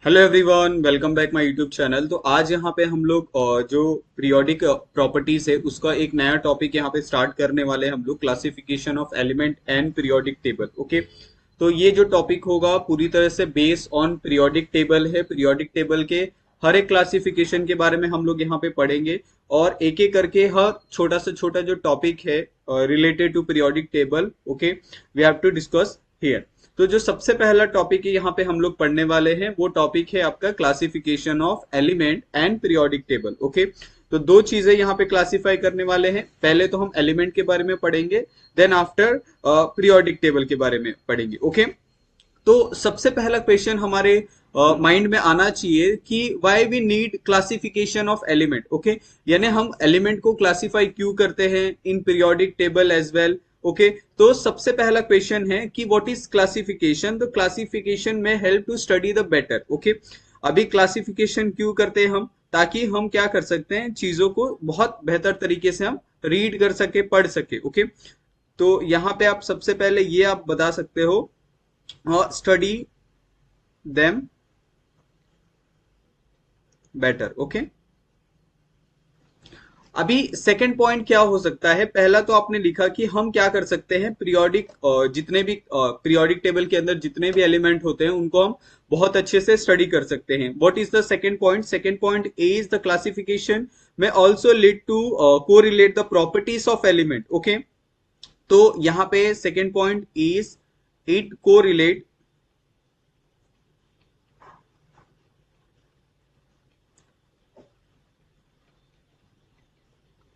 Hello everyone, welcome back my YouTube channel. तो आज यहाँ पे हम लोग जो पीरियोडिक प्रॉपर्टीज है उसका एक नया टॉपिक यहाँ पे स्टार्ट करने वाले हैं हम लोग, classification of element and periodic table. Okay, तो ये जो टॉपिक होगा पूरी तरह से बेस्ड ऑन पीरियोडिक टेबल है। पीरियोडिक टेबल के हर एक क्लासिफिकेशन के बारे में हम लोग यहाँ पे पढ़ेंगे और एक एक करके हर छोटा से छोटा जो टॉपिक है related to periodic table, okay, we have to discuss here. तो जो सबसे पहला टॉपिक है यहाँ पे हम लोग पढ़ने वाले हैं वो टॉपिक है आपका classification of element and periodic table. Okay, तो दो चीजें यहाँ पे क्लासिफाई करने वाले हैं। पहले तो हम एलिमेंट के बारे में पढ़ेंगे, देन आफ्टर पीरियोडिक टेबल के बारे में पढ़ेंगे। ओके, तो सबसे पहला क्वेश्चन हमारे माइंड में आना चाहिए कि why we need classification of element. Okay, यानी हम एलिमेंट को क्लासिफाई क्यों करते हैं in periodic table as well. Okay, तो सबसे पहला क्वेश्चन है कि व्हाट इज क्लासिफिकेशन। तो क्लासिफिकेशन में help to study the better. Okay, अभी क्लासिफिकेशन क्यों करते हैं हम, ताकि हम क्या कर सकते हैं, चीजों को बहुत बेहतर तरीके से हम रीड कर सके, पढ़ सके। ओके, तो यहाँ पे आप सबसे पहले ये आप बता सकते हो, स्टडी देम बेटर। ओके, अभी सेकंड पॉइंट क्या हो सकता है। पहला तो आपने लिखा कि हम क्या कर सकते हैं, पीरियोडिक जितने भी पीरियोडिक टेबल के अंदर जितने भी एलिमेंट होते हैं उनको हम बहुत अच्छे से स्टडी कर सकते हैं। What is the second point? Second point is the classification में also lead to correlate the properties of element. Okay, तो यहाँ पे second point is it correlate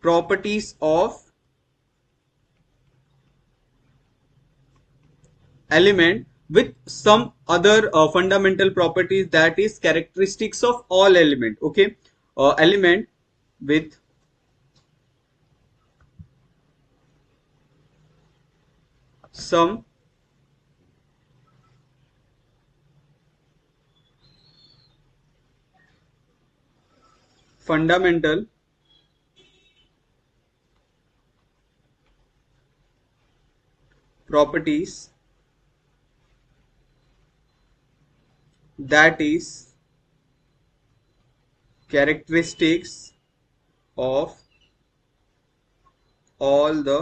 properties of element with some other fundamental properties, that is characteristics of all element. Okay, element with some fundamental properties, that is characteristics of all the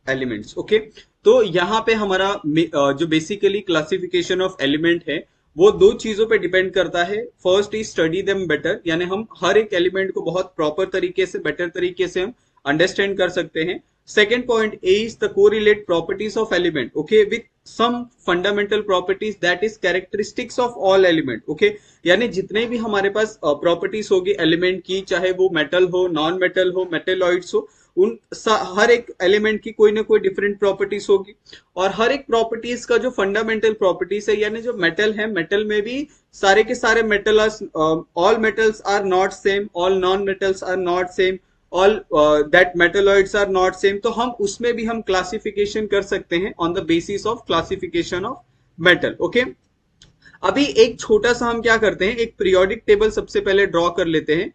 elements. Okay, तो यहाँ पे हमारा जो basically classification of element है वो दो चीजों पे डिपेंड करता है। First is study them better, यानी हम हर एक एलिमेंट को बहुत प्रॉपर तरीके से, बेटर तरीके से हम अंडरस्टैंड कर सकते हैं। Second point is the correlate properties of element, okay, with some fundamental properties, that is characteristics of all element. Okay, यानी जितने भी हमारे पास प्रॉपर्टीज होगी एलिमेंट की, चाहे वो मेटल हो, नॉन मेटल हो, मेटेलॉइड्स हो, उन हर एक एलिमेंट की कोई ना कोई डिफरेंट प्रॉपर्टीज होगी। और हर एक प्रॉपर्टीज का जो फंडामेंटल प्रॉपर्टीज है, यानी जो मेटल है, मेटल में भी सारे के सारे metal, all metals are not same, all non metals are not same, all that metalloids are not same. तो हम उसमें भी हम क्लासिफिकेशन कर सकते हैं on the basis of classification of metal. Okay, अभी एक छोटा सा हम क्या करते हैं, एक पीरियोडिक टेबल सबसे पहले ड्रॉ कर लेते हैं।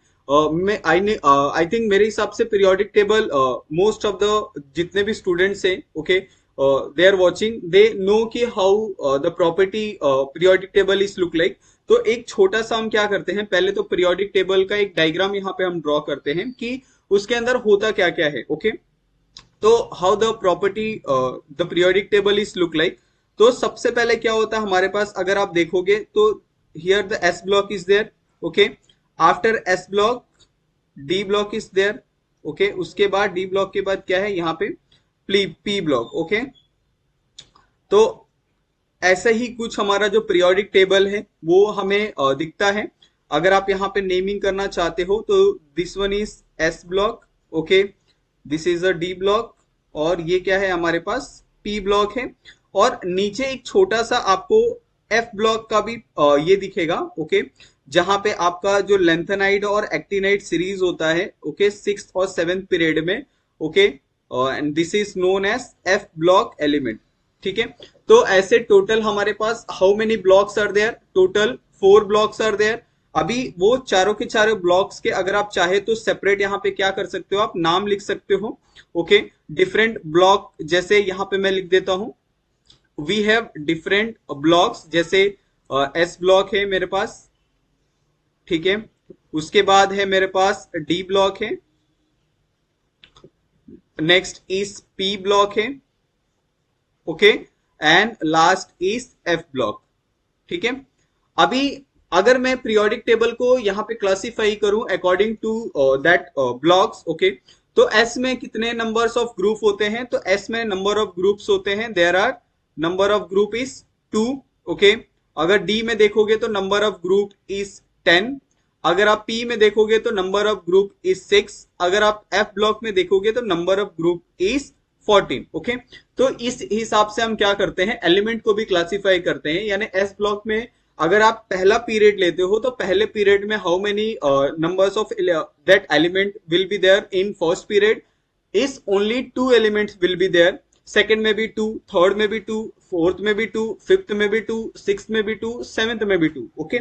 मैं आई थिंक मेरे हिसाब से periodic table most of the जितने भी स्टूडेंट्स हैं, okay, they are watching, they know कि how the property periodic table is look like. तो एक छोटा सा हम क्या करते हैं, पहले तो पीरियोडिक टेबल का एक डायग्राम यहाँ पे हम ड्रॉ करते हैं कि उसके अंदर होता क्या क्या है। ओके, तो how the property the periodic table is look like. तो सबसे पहले क्या होता है हमारे पास, अगर आप देखोगे तो here the S block is there. Okay, after S block D block is there. Okay, उसके बाद डी ब्लॉक के बाद क्या है यहाँ पे, पी ब्लॉक। ओके, तो ऐसे ही कुछ हमारा जो पीरियोडिक टेबल है वो हमें दिखता है। अगर आप यहाँ पे नेमिंग करना चाहते हो तो this one is S block, okay, this is a D block, और ये क्या है हमारे पास, पी ब्लॉक है। और नीचे एक छोटा सा आपको एफ ब्लॉक का भी ये दिखेगा। ओके, जहां पे आपका जो लेंथेनाइड और एक्टिनाइड सीरीज होता है, ओके, सिक्स और सेवेंथ पीरियड में। Okay, and this is known as F block element. ठीक है, तो ऐसे टोटल हमारे पास how many blocks are there, total 4 blocks are there. अभी वो चारों के चारों ब्लॉक्स के अगर आप चाहे तो सेपरेट यहाँ पे क्या कर सकते हो, आप नाम लिख सकते हो। ओके, डिफरेंट ब्लॉक, जैसे यहाँ पे मैं लिख देता हूं वी हैव डिफरेंट ब्लॉक्स, जैसे एस ब्लॉक है मेरे पास, ठीक है। उसके बाद है मेरे पास डी ब्लॉक है, नेक्स्ट इज पी ब्लॉक है, okay, and last is f block, ठीक है। अभी अगर मैं पीरियोडिक टेबल को यहाँ पे क्लासिफाई करूं according to that blocks, okay, तो एस में कितने नंबर्स ऑफ ग्रुप होते हैं, तो एस में नंबर ऑफ ग्रुप्स होते हैं, there are number of group is 2, okay. अगर डी में देखोगे तो नंबर ऑफ ग्रुप इज 10, अगर आप पी में देखोगे तो नंबर ऑफ ग्रुप इज 6, अगर आप एफ ब्लॉक में देखोगे तो number of group is 14, okay. तो इस हिसाब से हम क्या करते हैं, एलिमेंट को भी क्लासिफाई करते हैं। यानी एस ब्लॉक में अगर आप पहला पीरियड लेते हो तो पहले पीरियड में how many numbers of that element will be there in first period, is only 2 elements will be there, second में भी 2, थर्ड में भी 2, फोर्थ में भी 2, फिफ्थ में भी 2, सिक्स्थ में भी 2, सेवेंथ में भी 2, ओके।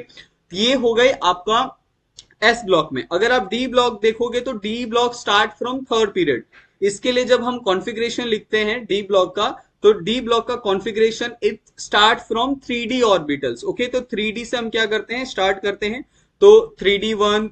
ये हो गए आपका एस ब्लॉक में। अगर आप डी ब्लॉक देखोगे तो D block start from third period. इसके लिए जब हम कॉन्फ़िगरेशन लिखते हैं डी ब्लॉक का, तो डी ब्लॉक का configuration it start from 3D orbitals, okay. तो 3D से हम क्या करते हैं, स्टार्ट करते हैं, तो 3D1,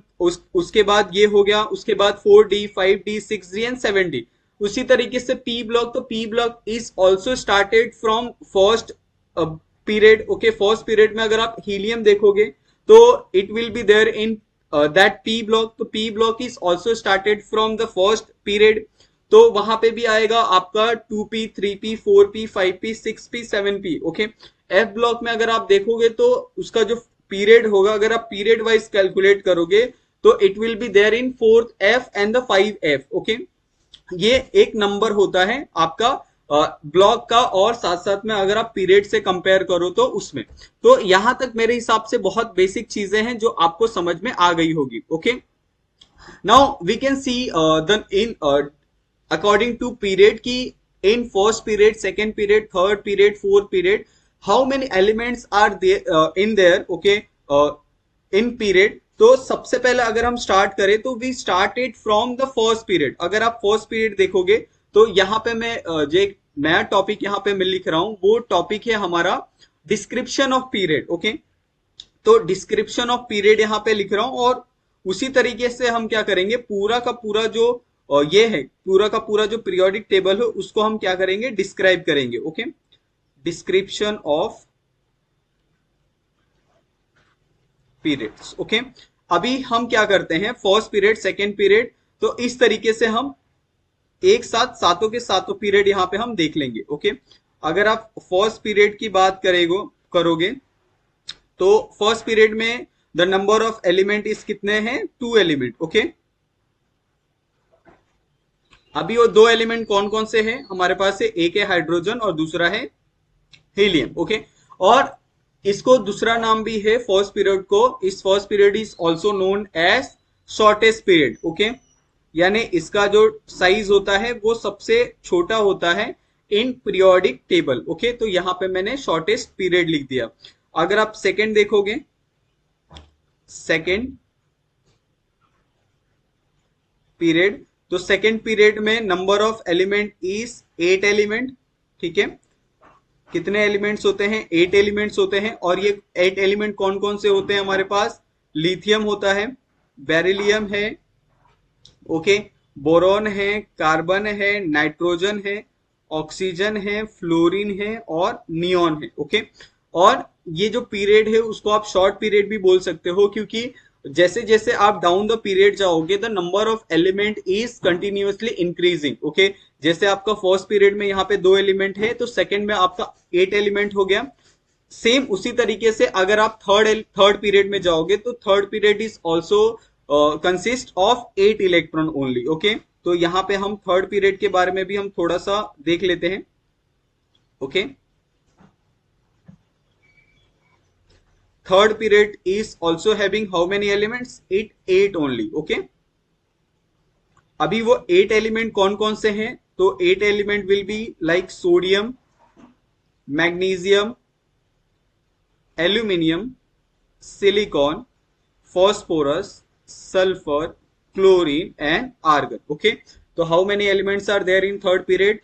उसके बाद ये हो गया, उसके बाद 4D, 5D, 6D and 7D। उसी तरीके से पी ब्लॉक, तो P block is also started from first period, okay. First period में अगर आप हीलियम देखोगे तो it will be there in that P block, तो P block is also started from the first period, तो वहां पे भी आएगा आपका 2p, 3p, 4p, 5p, 6p, 7p, okay. F block में अगर आप देखोगे तो उसका जो पीरियड होगा, अगर आप पीरियड वाइज कैलकुलेट करोगे तो it will be there in 4th F and the 5f, okay. ये एक नंबर होता है आपका ब्लॉक का, और साथ साथ में अगर आप पीरियड से कंपेयर करो तो उसमें, तो यहां तक मेरे हिसाब से बहुत बेसिक चीजें हैं जो आपको समझ में आ गई होगी, okay. Now we can see the in according to period की in first period, second period, third period, fourth period, how many elements are in there, okay, in period. तो सबसे पहले अगर हम स्टार्ट करें तो we started from the first period. अगर आप फर्स्ट पीरियड देखोगे तो यहाँ पे मैं जो एक नया टॉपिक यहाँ पे मैं लिख रहा हूं, वो टॉपिक है हमारा डिस्क्रिप्शन ऑफ पीरियड, ओके। तो डिस्क्रिप्शन ऑफ पीरियड यहाँ पे लिख रहा हूं, और उसी तरीके से हम क्या करेंगे, पूरा का पूरा जो ये है, पूरा का पूरा जो पीरियोडिक टेबल है उसको हम क्या करेंगे, डिस्क्राइब करेंगे, okay. Description of periods, okay. अभी हम क्या करते हैं, फर्स्ट पीरियड, सेकेंड पीरियड, तो इस तरीके से हम एक साथ सातों के सातों पीरियड यहाँ पे हम देख लेंगे, ओके। अगर आप फर्स्ट पीरियड की बात करोगे तो फर्स्ट पीरियड में द नंबर ऑफ एलिमेंट इस कितने हैं, 2 एलिमेंट, ओके। अभी वो 2 एलिमेंट कौन कौन से हैं हमारे पास है, एक है हाइड्रोजन और दूसरा है हीलियम, ओके। और इसको दूसरा नाम भी है फर्स्ट पीरियड को, इस first period is also known as shortest period, okay. यानी इसका जो साइज होता है वो सबसे छोटा होता है इन पीरियोडिक टेबल, ओके। तो यहां पे मैंने शॉर्टेस्ट पीरियड लिख दिया। अगर आप सेकेंड देखोगे, सेकेंड पीरियड, तो सेकेंड पीरियड में number of element is 8 element, ठीक है। कितने एलिमेंट्स होते हैं, 8 एलिमेंट्स होते हैं। और ये 8 एलिमेंट कौन कौन से होते हैं हमारे पास, लिथियम होता है, बेरिलियम है, ओके, बोरॉन है, कार्बन है, नाइट्रोजन है, ऑक्सीजन है, फ्लोरीन है और नियॉन है, ओके। और ये जो पीरियड है उसको आप शॉर्ट पीरियड भी बोल सकते हो, क्योंकि जैसे जैसे आप डाउन द पीरियड जाओगे the number of element is continuously increasing, okay. जैसे आपका फर्स्ट पीरियड में यहाँ पे 2 एलिमेंट है तो सेकंड में आपका 8 एलिमेंट हो गया। सेम उसी तरीके से अगर आप थर्ड पीरियड में जाओगे तो third period is also consist of 8 electron only, okay. तो यहाँ पे हम थर्ड पीरियड के बारे में भी हम थोड़ा सा देख लेते हैं, okay. Third period is also having how many elements, 8 only, okay. अभी वो 8 एलिमेंट कौन कौन से हैं, तो 8 element will be like sodium, magnesium, aluminium, silicon, phosphorus, sulphur, chlorine and argon, okay. तो how many elements are there in third period,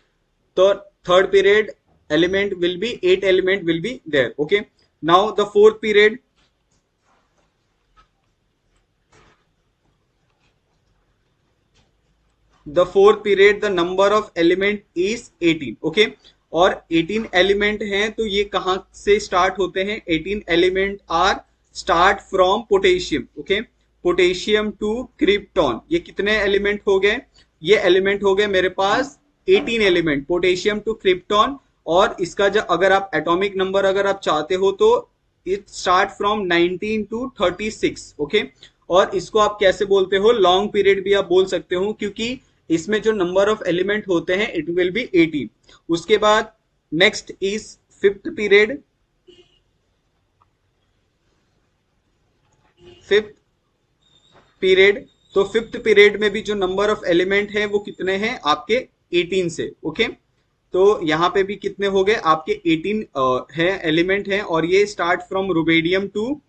तो third period element will be 8 element will be there. Okay, now the fourth period, the number of element is 18. Okay, और 18 element हैं तो ये कहां से start होते हैं? 18 element are start from potassium. Okay, potassium to krypton. ये कितने एलिमेंट हो गए? ये एलिमेंट हो गए मेरे पास 18 एलिमेंट, पोटेशियम टू क्रिप्टॉन. और इसका जो अगर आप एटॉमिक नंबर अगर आप चाहते हो तो it start from 19 to 36. Okay, और इसको आप कैसे बोलते हो? लॉन्ग पीरियड भी आप बोल सकते हो, क्योंकि इसमें जो नंबर ऑफ एलिमेंट होते हैं इट विल बी 18. उसके बाद next is fifth period. Fifth period, तो फिफ्थ पीरियड में भी जो नंबर ऑफ एलिमेंट है वो कितने हैं? आपके 18 से. ओके, तो यहां पे भी कितने हो गए? आपके 18 है एलिमेंट है, और ये start from rubidium to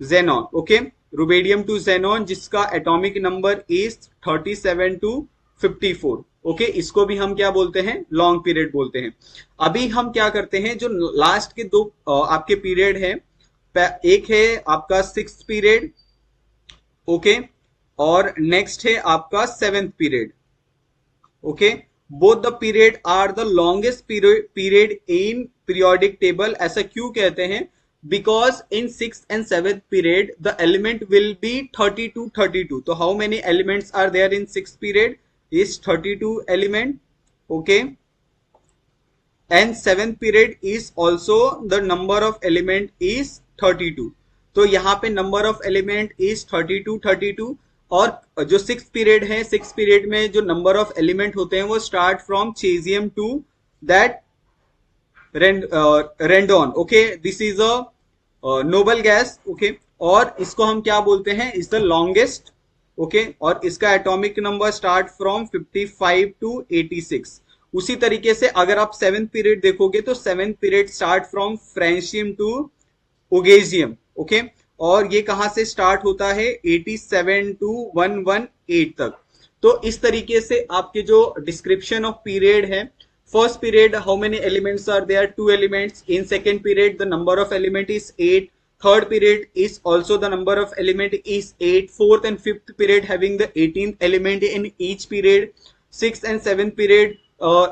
xenon. Okay, rubidium to xenon जिसका atomic number is 37 to 54. Okay, इसको भी हम क्या बोलते हैं? लॉन्ग पीरियड बोलते हैं. अभी हम क्या करते हैं, जो लास्ट के दो आपके पीरियड है, एक है आपका सिक्स्थ पीरियड. ओके, और नेक्स्ट है आपका seventh period. Okay, both the period are the longest period in periodic table. ऐसा क्यों कहते हैं? Because in sixth and seventh period the element will be 32. So how many elements are there in sixth period? Is 32 element. Okay, and seventh period is also the number of element is 32. तो यहाँ पे number of element is 32. और जो six period है, six period में जो number of element होते हैं वो start from caesium to that radon. Okay, this is a noble gas. Okay, और इसको हम क्या बोलते हैं? Is the longest. ओके, और इसका atomic number start from 55 to 86. उसी तरीके से अगर आप सेवेंथ पीरियड देखोगे तो seventh period start from francium to oganesson. Okay, और ये कहां से स्टार्ट होता है? 87 टू 118 तक. तो इस तरीके से आपके जो डिस्क्रिप्शन ऑफ पीरियड है, first period how many elements are there? 2 elements. In second period the number of element is 8. Third period is also the number of element is 8. Fourth and fifth period having the 18th element in each period. Sixth and seventh period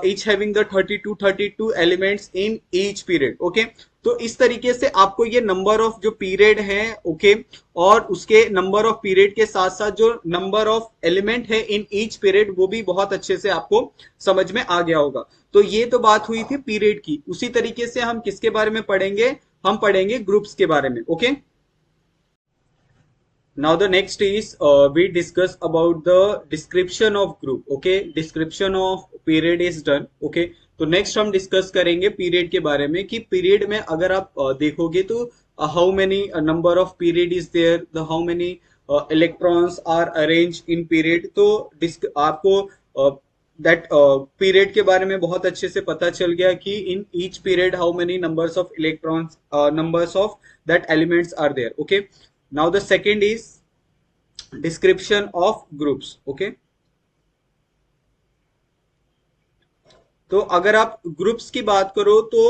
each having the 32 elements in each period. Okay, तो इस तरीके से आपको ये number of जो period है, okay, और उसके नंबर ऑफ पीरियड के साथ साथ जो नंबर ऑफ एलिमेंट है इन ईच पीरियड वो भी बहुत अच्छे से आपको समझ में आ गया होगा. तो ये तो बात हुई थी पीरियड की. उसी तरीके से हम किसके बारे में पढ़ेंगे? हम पढ़ेंगे ग्रुप्स के बारे में. Okay, now the next is we discuss about the description of group. Okay, description of period is done. Okay, तो नेक्स्ट हम डिस्कस करेंगे पीरियड के बारे में कि पीरियड में अगर आप देखोगे तो how many number of period is there, the how many electrons are arrange in period. तो आपको दैट पीरियड के बारे में बहुत अच्छे से पता चल गया कि in each period how many numbers of electrons, numbers of that elements are there. Okay, now the second is description of groups. Okay, तो अगर आप ग्रुप्स की बात करो तो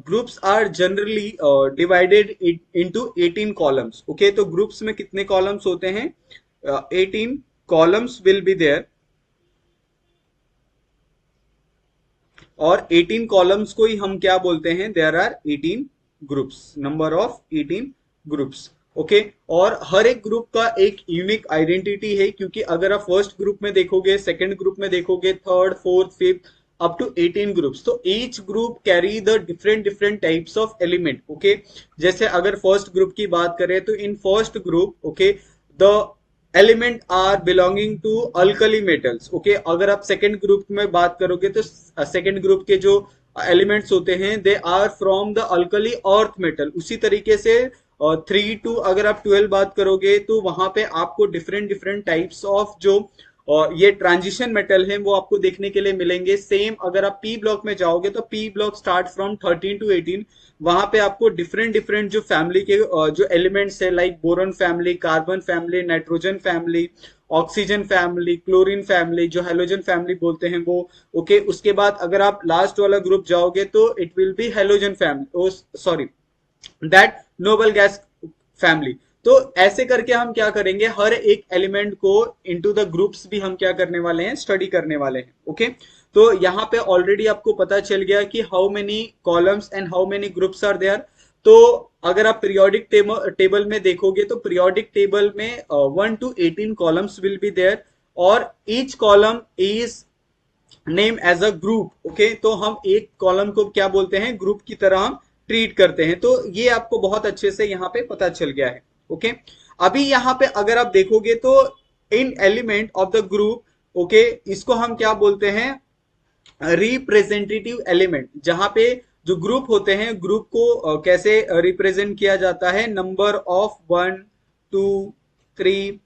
groups are generally divided into 18 columns. Okay, तो groups में कितने कॉलम्स होते हैं? 18 कॉलम्स विल बी देयर, और 18 कॉलम्स को ही हम क्या बोलते हैं? There are 18 groups, number of 18 groups. Okay, और हर एक ग्रुप का एक यूनिक आइडेंटिटी है, क्योंकि अगर आप फर्स्ट ग्रुप में देखोगे, सेकंड ग्रुप में देखोगे, third, fourth, fifth, up to 18 groups. तो each group carry the different types of element. Okay, जैसे अगर first group की बात करें तो in first group, okay, the element are belonging to alkali metals. Okay, अगर आप second group में बात करोगे तो second group के जो elements होते हैं they are from the alkali earth metal. उसी तरीके से 3 to अगर आप 12 बात करोगे तो वहां पे आपको different types of जो और ये ट्रांजिशन मेटल है वो आपको देखने के लिए मिलेंगे. सेम अगर आप पी ब्लॉक में जाओगे तो P block start from 13 to 18. वहां पे आपको डिफरेंट जो फैमिली के जो एलिमेंट्स है, like boron family, carbon family, nitrogen family, oxygen family, chlorine family, जो हेलोजन फैमिली बोलते हैं वो। ओके, उसके बाद अगर आप लास्ट वाला ग्रुप जाओगे तो it will B halogen family, sorry, that noble gas family. तो ऐसे करके हम क्या करेंगे, हर एक एलिमेंट को इनटू द ग्रुप्स भी हम क्या करने वाले हैं, स्टडी करने वाले हैं। ओके, तो यहाँ पे ऑलरेडी आपको पता चल गया कि how many columns and how many groups are there. तो अगर आप पीरियोडिक टेबल में देखोगे तो पीरियोडिक टेबल में 1 to 18 columns will be there, और each column is name as a group. Okay, तो हम एक कॉलम को क्या बोलते हैं, ग्रुप की तरह हम ट्रीट करते हैं। तो ये आपको बहुत अच्छे से यहाँ पे पता चल गया है। ओके, अभी यहाँ पे अगर आप देखोगे तो in element of the group, okay, इसको हम क्या बोलते हैं, रिप्रेजेंटेटिव एलिमेंट। जहां पे जो ग्रुप होते हैं, ग्रुप को कैसे रिप्रेजेंट किया जाता है, number of 1 2 3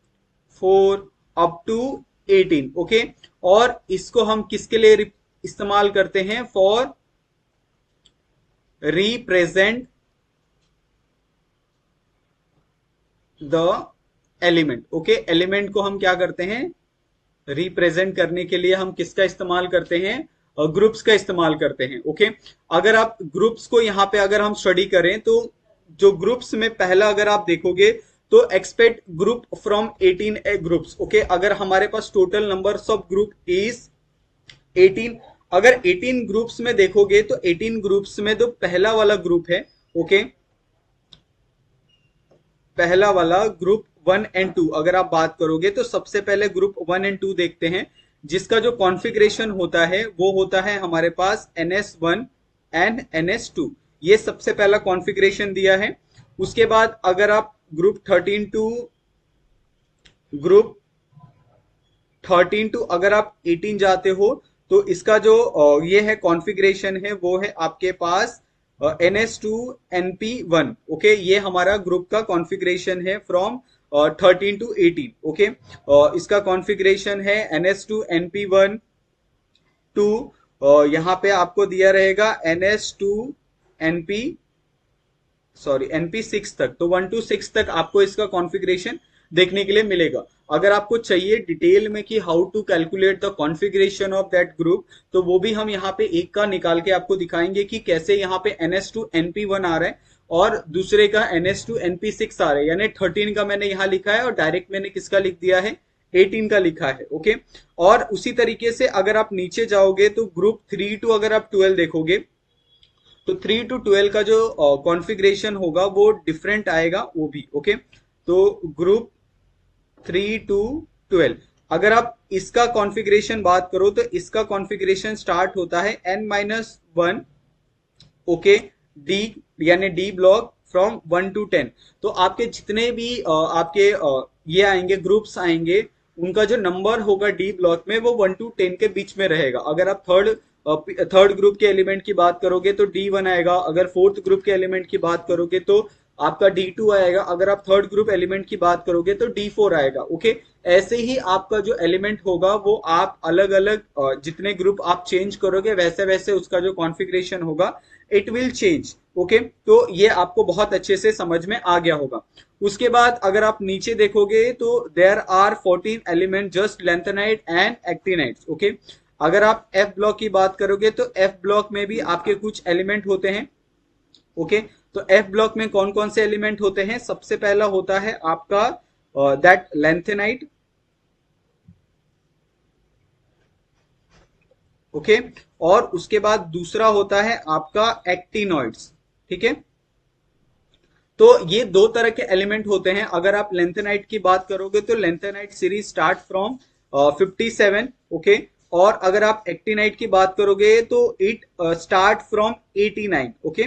4 up to 18। Okay, और इसको हम किसके लिए इस्तेमाल करते हैं, for represent the element. Okay, element को हम क्या करते हैं, रिप्रेजेंट करने के लिए हम किसका इस्तेमाल करते हैं, ग्रुप्स का इस्तेमाल करते हैं। ओके, अगर आप ग्रुप्स को यहाँ पे अगर हम स्टडी करें तो जो ग्रुप्स में पहला अगर आप देखोगे तो expect group from 18 groups. Okay, अगर हमारे पास total number of group is 18, अगर 18 ग्रुप्स में देखोगे तो 18 ग्रुप्स में जो पहला वाला ग्रुप है, ओके, पहला वाला ग्रुप 1 and 2 अगर आप बात करोगे तो सबसे पहले ग्रुप 1 and 2 देखते हैं, जिसका जो कॉन्फ़िगरेशन होता है वो होता है हमारे पास NS1 एंड NS2। ये सबसे पहला कॉन्फ़िगरेशन दिया है। उसके बाद अगर आप ग्रुप 13 टू अगर आप 18 जाते हो तो इसका जो ये है कॉन्फ़िगरेशन है वो है आपके पास NS2 NP1। ओके, ये हमारा ग्रुप का कॉन्फ़िगरेशन है फ्रॉम 13 to 18। ओके, इसका कॉन्फ़िगरेशन है NS2 NP1 टू यहाँ पे आपको दिया रहेगा NS2 NP, सॉरी, NP6 तक। तो 1 to 6 तक आपको इसका कॉन्फ़िगरेशन देखने के लिए मिलेगा। अगर आपको चाहिए डिटेल में कि how to calculate the configuration of that group, तो वो भी हम यहाँ पे एक का निकाल के आपको दिखाएंगे कि कैसे यहाँ पे NS2 NP1 आ रहा है और दूसरे का NS2 NP6 आ रहा है। यानी 13 का मैंने यहाँ लिखा है और डायरेक्ट मैंने किसका लिख दिया है, 18 का लिखा है। ओके, और उसी तरीके से अगर आप नीचे जाओगे तो ग्रुप 3 to अगर आप 12 देखोगे तो 3 to 12 का जो कॉन्फ़िगरेशन होगा वो डिफरेंट आएगा वो भी। ओके, तो ग्रुप 3 to 12 अगर आप इसका कॉन्फ़िगरेशन बात करो तो इसका कॉन्फ़िगरेशन स्टार्ट होता है N-1, ओके, डी यानी डी ब्लॉक फ्रॉम 1 to 10। तो आपके जितने भी आपके ये आएंगे ग्रुप्स आएंगे, उनका जो नंबर होगा डी ब्लॉक में वो 1 to 10 के बीच में रहेगा। अगर आप थर्ड ग्रुप के एलिमेंट की बात करोगे तो D1 आएगा, अगर फोर्थ ग्रुप के एलिमेंट की बात करोगे तो आपका D2 आएगा, अगर आप थर्ड ग्रुप एलिमेंट की बात करोगे तो D4 आएगा। ओके, ऐसे ही आपका जो एलिमेंट होगा वो आप अलग अलग जितने ग्रुप आप चेंज करोगे वैसे वैसे उसका जो कॉन्फ़िगरेशन होगा इट विल चेंज। ओके, तो ये आपको बहुत अच्छे से समझ में आ गया होगा। उसके बाद अगर आप नीचे देखोगे तो there are 14 element just lanthanide and actinides. Okay, अगर आप F ब्लॉक की बात करोगे तो F ब्लॉक में भी आपके कुछ एलिमेंट होते हैं। ओके, तो F ब्लॉक में कौन कौन से एलिमेंट होते हैं, सबसे पहला होता है आपका दैट लेंथेनाइट। ओके, और उसके बाद दूसरा होता है आपका एक्टिनॉइड्स। ठीक है, तो ये दो तरह के एलिमेंट होते हैं। अगर आप लेंथेनाइट की बात करोगे तो lanthanide series start from 57। Okay, और अगर आप एक्टिनाइट की बात करोगे तो इट स्टार्ट फ्रॉम 89। ओके,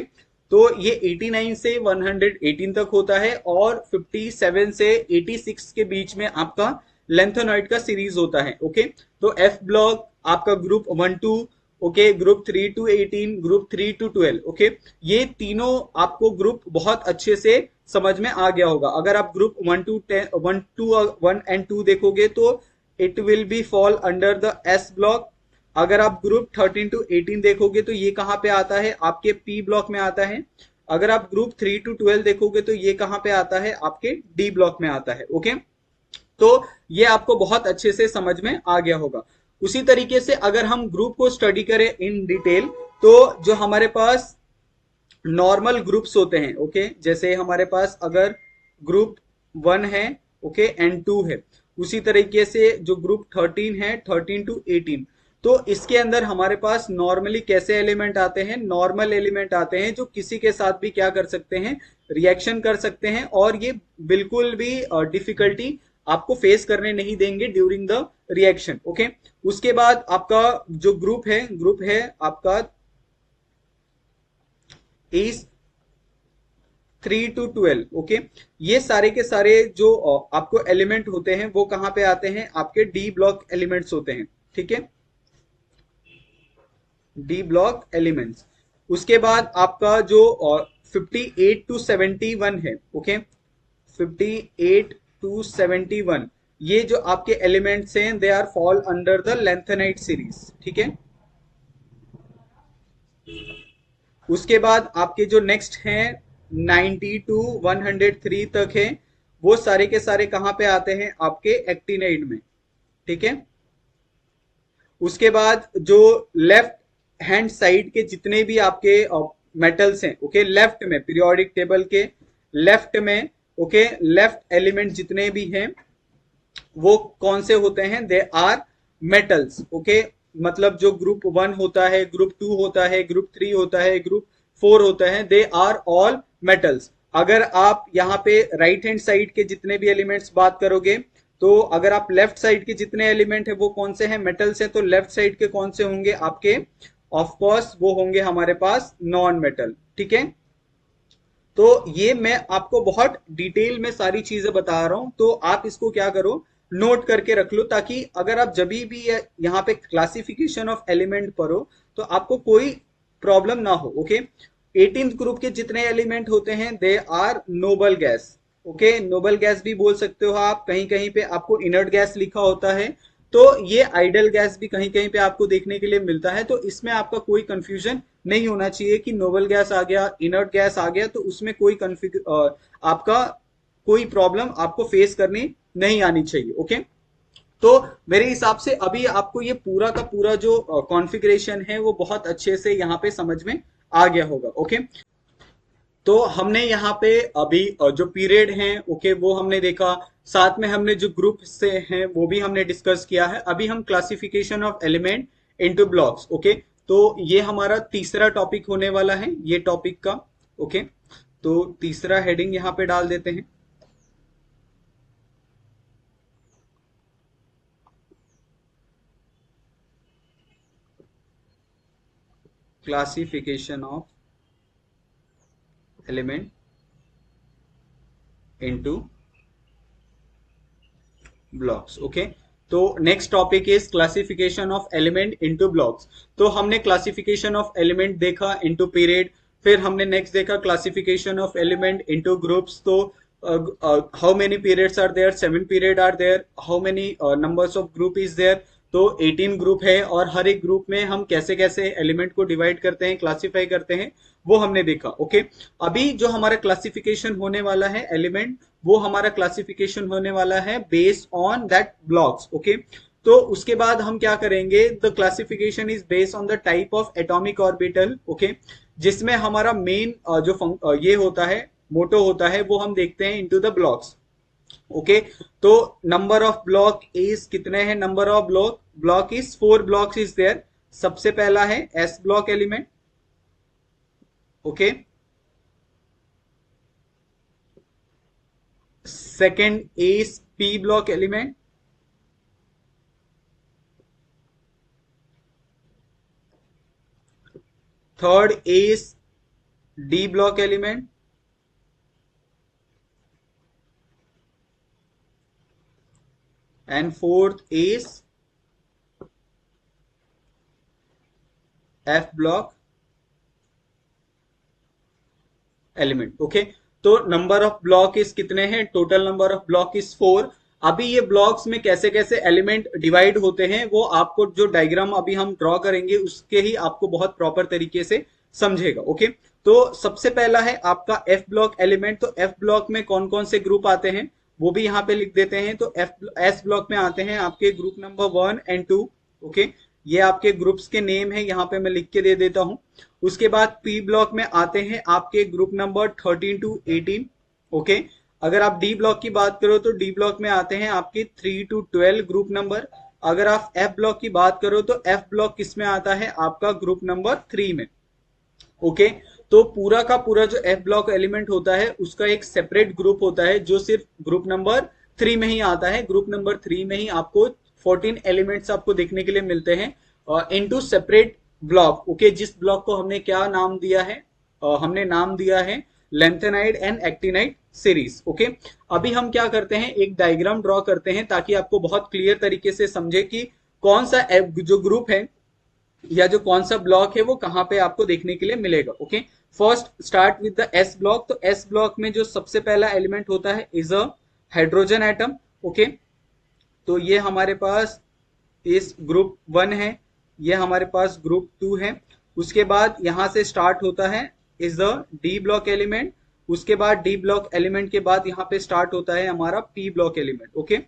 तो ये 89 से 118 तक होता है और 57 से 86 के बीच में आपका लेंथेनॉइड का सीरीज होता है। ओके, तो F ब्लॉक आपका group 1-2, okay, group 3 to 18, group 3 to 12। Okay, ये तीनों आपको ग्रुप बहुत अच्छे से समझ में आ गया होगा। अगर आप ग्रुप 1 and 2 देखोगे तो it will B fall under the S block. अगर आप ग्रुप 13 to 18 देखोगे तो ये कहां पे आता है, आपके P ब्लॉक में आता है। अगर आप ग्रुप 3 to 12 देखोगे तो ये कहां पे आता है, आपके D ब्लॉक में आता है। ओके, तो ये आपको बहुत अच्छे से समझ में आ गया होगा। उसी तरीके से अगर हम ग्रुप को स्टडी करें इन डिटेल, तो जो हमारे पास नॉर्मल ग्रुप्स होते हैं, ओके, जैसे हमारे पास अगर ग्रुप 1 है, ओके, एंड 2 है, उसी तरीके से जो ग्रुप 13 है, 13 टू 18, तो इसके अंदर हमारे पास नॉर्मली कैसे एलिमेंट आते हैं, नॉर्मल एलिमेंट आते हैं जो किसी के साथ भी क्या कर सकते हैं, रिएक्शन कर सकते हैं, और ये बिल्कुल भी डिफिकल्टी आपको फेस करने नहीं देंगे ड्यूरिंग द रिएक्शन, ओके। उसके बाद आपका जो ग्रुप है आपका इज 3 to 12, ओके। ये सारे के सारे जो आपको एलिमेंट होते हैं वो कहां पे आते हैं, आपके डी ब्लॉक एलिमेंट्स होते हैं, ठीक है, डी ब्लॉक एलिमेंट्स। उसके बाद आपका जो 58 to 71 है, ओके, 58 to 71, ये जो आपके एलिमेंट्स हैं they are fall under the lanthanide series, ठीक है। उसके बाद आपके जो नेक्स्ट हैं 90 to 103 तक है, वो सारे के सारे कहां पे आते हैं, आपके एक्टिनाइड में, ठीक है। उसके बाद जो लेफ्ट हैंड साइड के जितने भी आपके मेटल्स हैं, ओके, लेफ्ट में पीरियोडिक टेबल के लेफ्ट में, ओके, लेफ्ट एलिमेंट जितने भी हैं वो कौन से होते हैं, दे आर मेटल्स, ओके। मतलब जो ग्रुप 1 होता है, ग्रुप 2 होता है, ग्रुप 3 होता है, ग्रुप 4 होता है, दे आर ऑल मेटल्स। अगर आप यहाँ पे राइट हैंड साइड के जितने भी एलिमेंट्स बात करोगे, तो अगर आप लेफ्ट साइड के जितने एलिमेंट है वो कौन से हैं, मेटल्स हैं, तो लेफ्ट साइड के कौन से होंगे आपके, ऑफ कोर्स वो होंगे हमारे पास नॉन मेटल, ठीक है। तो ये मैं आपको बहुत डिटेल में सारी चीजें बता रहा हूं, तो आप इसको क्या करो, नोट करके रख लो, ताकि अगर आप जब भी यहाँ पे क्लासिफिकेशन ऑफ एलिमेंट पढ़ो तो आपको कोई प्रॉब्लम ना हो, ओके। 18th ग्रुप के जितने एलिमेंट होते हैं they are noble gas, okay, noble gas भी बोल सकते हो आप, कहीं कहीं पे आपको इनर्ट गैस लिखा होता है, तो ये आइडल गैस भी कहीं कहीं पे आपको देखने के लिए मिलता है, तो इसमें आपका कोई कंफ्यूजन नहीं होना चाहिए कि नोबल गैस आ गया, इनर्ट गैस आ गया, तो उसमें कोई आपका कोई प्रॉब्लम आपको फेस करनी नहीं आनी चाहिए, ओके। तो मेरे हिसाब से अभी आपको ये पूरा का पूरा जो कॉन्फ़िगरेशन है वो बहुत अच्छे से यहाँ पे समझ में आ गया होगा, ओके। तो हमने यहाँ पे अभी जो पीरियड हैं, ओके, वो हमने देखा, साथ में हमने जो ग्रुप से हैं वो भी हमने डिस्कस किया है। अभी हम classification of element into blocks, okay, तो ये हमारा तीसरा टॉपिक होने वाला है ये टॉपिक का, ओके। तो तीसरा हेडिंग यहाँ पे डाल देते हैं, classification of element into blocks, okay. तो next topic is classification of element into blocks. तो हमने क्लासिफिकेशन ऑफ एलिमेंट देखा इनटू पीरियड, फिर हमने नेक्स्ट देखा classification of element into groups. तो how many periods are there, 7 period are there, how many numbers of group is there, तो 18 group है, और हर एक ग्रुप में हम कैसे कैसे एलिमेंट को डिवाइड करते हैं, क्लासिफाई करते हैं, वो हमने देखा, ओके। अभी जो हमारा क्लासिफिकेशन होने वाला है एलिमेंट, वो हमारा क्लासिफिकेशन होने वाला है based on that blocks, okay. तो उसके बाद हम क्या करेंगे, the classification is based on the type of atomic orbital, okay, जिसमें हमारा मेन ये होता है, मोटो होता है, वो हम देखते हैं इनटू द ब्लॉक्स, ओके। तो नंबर ऑफ ब्लॉक इज कितने हैं, number of block is 4 blocks is there. सबसे पहला है S block element, okay. Second is P block element, third is D block element, and fourth is F block element, okay. तो number of block is कितने हैं, total number of block is 4। अभी ये blocks में कैसे कैसे element divide होते हैं वो आपको जो डायग्राम अभी हम ड्रॉ करेंगे उसके ही आपको बहुत प्रॉपर तरीके से समझेगा, ओके। तो सबसे पहला है आपका एफ ब्लॉक एलिमेंट। तो एफ ब्लॉक में कौन कौन से ग्रुप आते हैं, वो भी यहाँ पे लिख देते हैं। तो एस ब्लॉक में आते हैं आपके ग्रुप नंबर 1 और 2। ओके, ये आपके ग्रुप्स के नेम है, यहाँ पे मैं लिख के दे देता हूँ। उसके बाद पी ब्लॉक में आते हैं आपके ग्रुप नंबर 13 to 18। ओके, अगर आप डी ब्लॉक की बात करो तो डी ब्लॉक में आते हैं आपके 3 to 12 ग्रुप नंबर। अगर आप एफ ब्लॉक की बात करो तो एफ ब्लॉक किस में आता है, आपका ग्रुप नंबर 3 में। ओके, तो पूरा का पूरा जो एफ ब्लॉक एलिमेंट होता है उसका एक सेपरेट ग्रुप होता है जो सिर्फ ग्रुप नंबर 3 में ही आता है। ग्रुप नंबर 3 में ही आपको 14 एलिमेंट्स आपको देखने के लिए मिलते हैं इनटू सेपरेट ब्लॉक। ओके, जिस ब्लॉक को हमने क्या नाम दिया है, हमने नाम दिया है lanthanide and actinide series. Okay, अभी हम क्या करते हैं, एक डायग्राम ड्रॉ करते हैं ताकि आपको बहुत क्लियर तरीके से समझे कि कौन सा जो ग्रुप है या जो कौन सा ब्लॉक है वो कहाँ पे आपको देखने के लिए मिलेगा। Okay, first start with the S block. तो एस ब्लॉक में जो सबसे पहला एलिमेंट होता है is a hydrogen atom. Okay, तो ये हमारे पास इस ग्रुप 1 है, ये हमारे पास ग्रुप 2 है। उसके बाद यहां से स्टार्ट होता है is the D block element. उसके बाद डी ब्लॉक एलिमेंट के बाद यहाँ पे स्टार्ट होता है हमारा पी ब्लॉक एलिमेंट। ओके,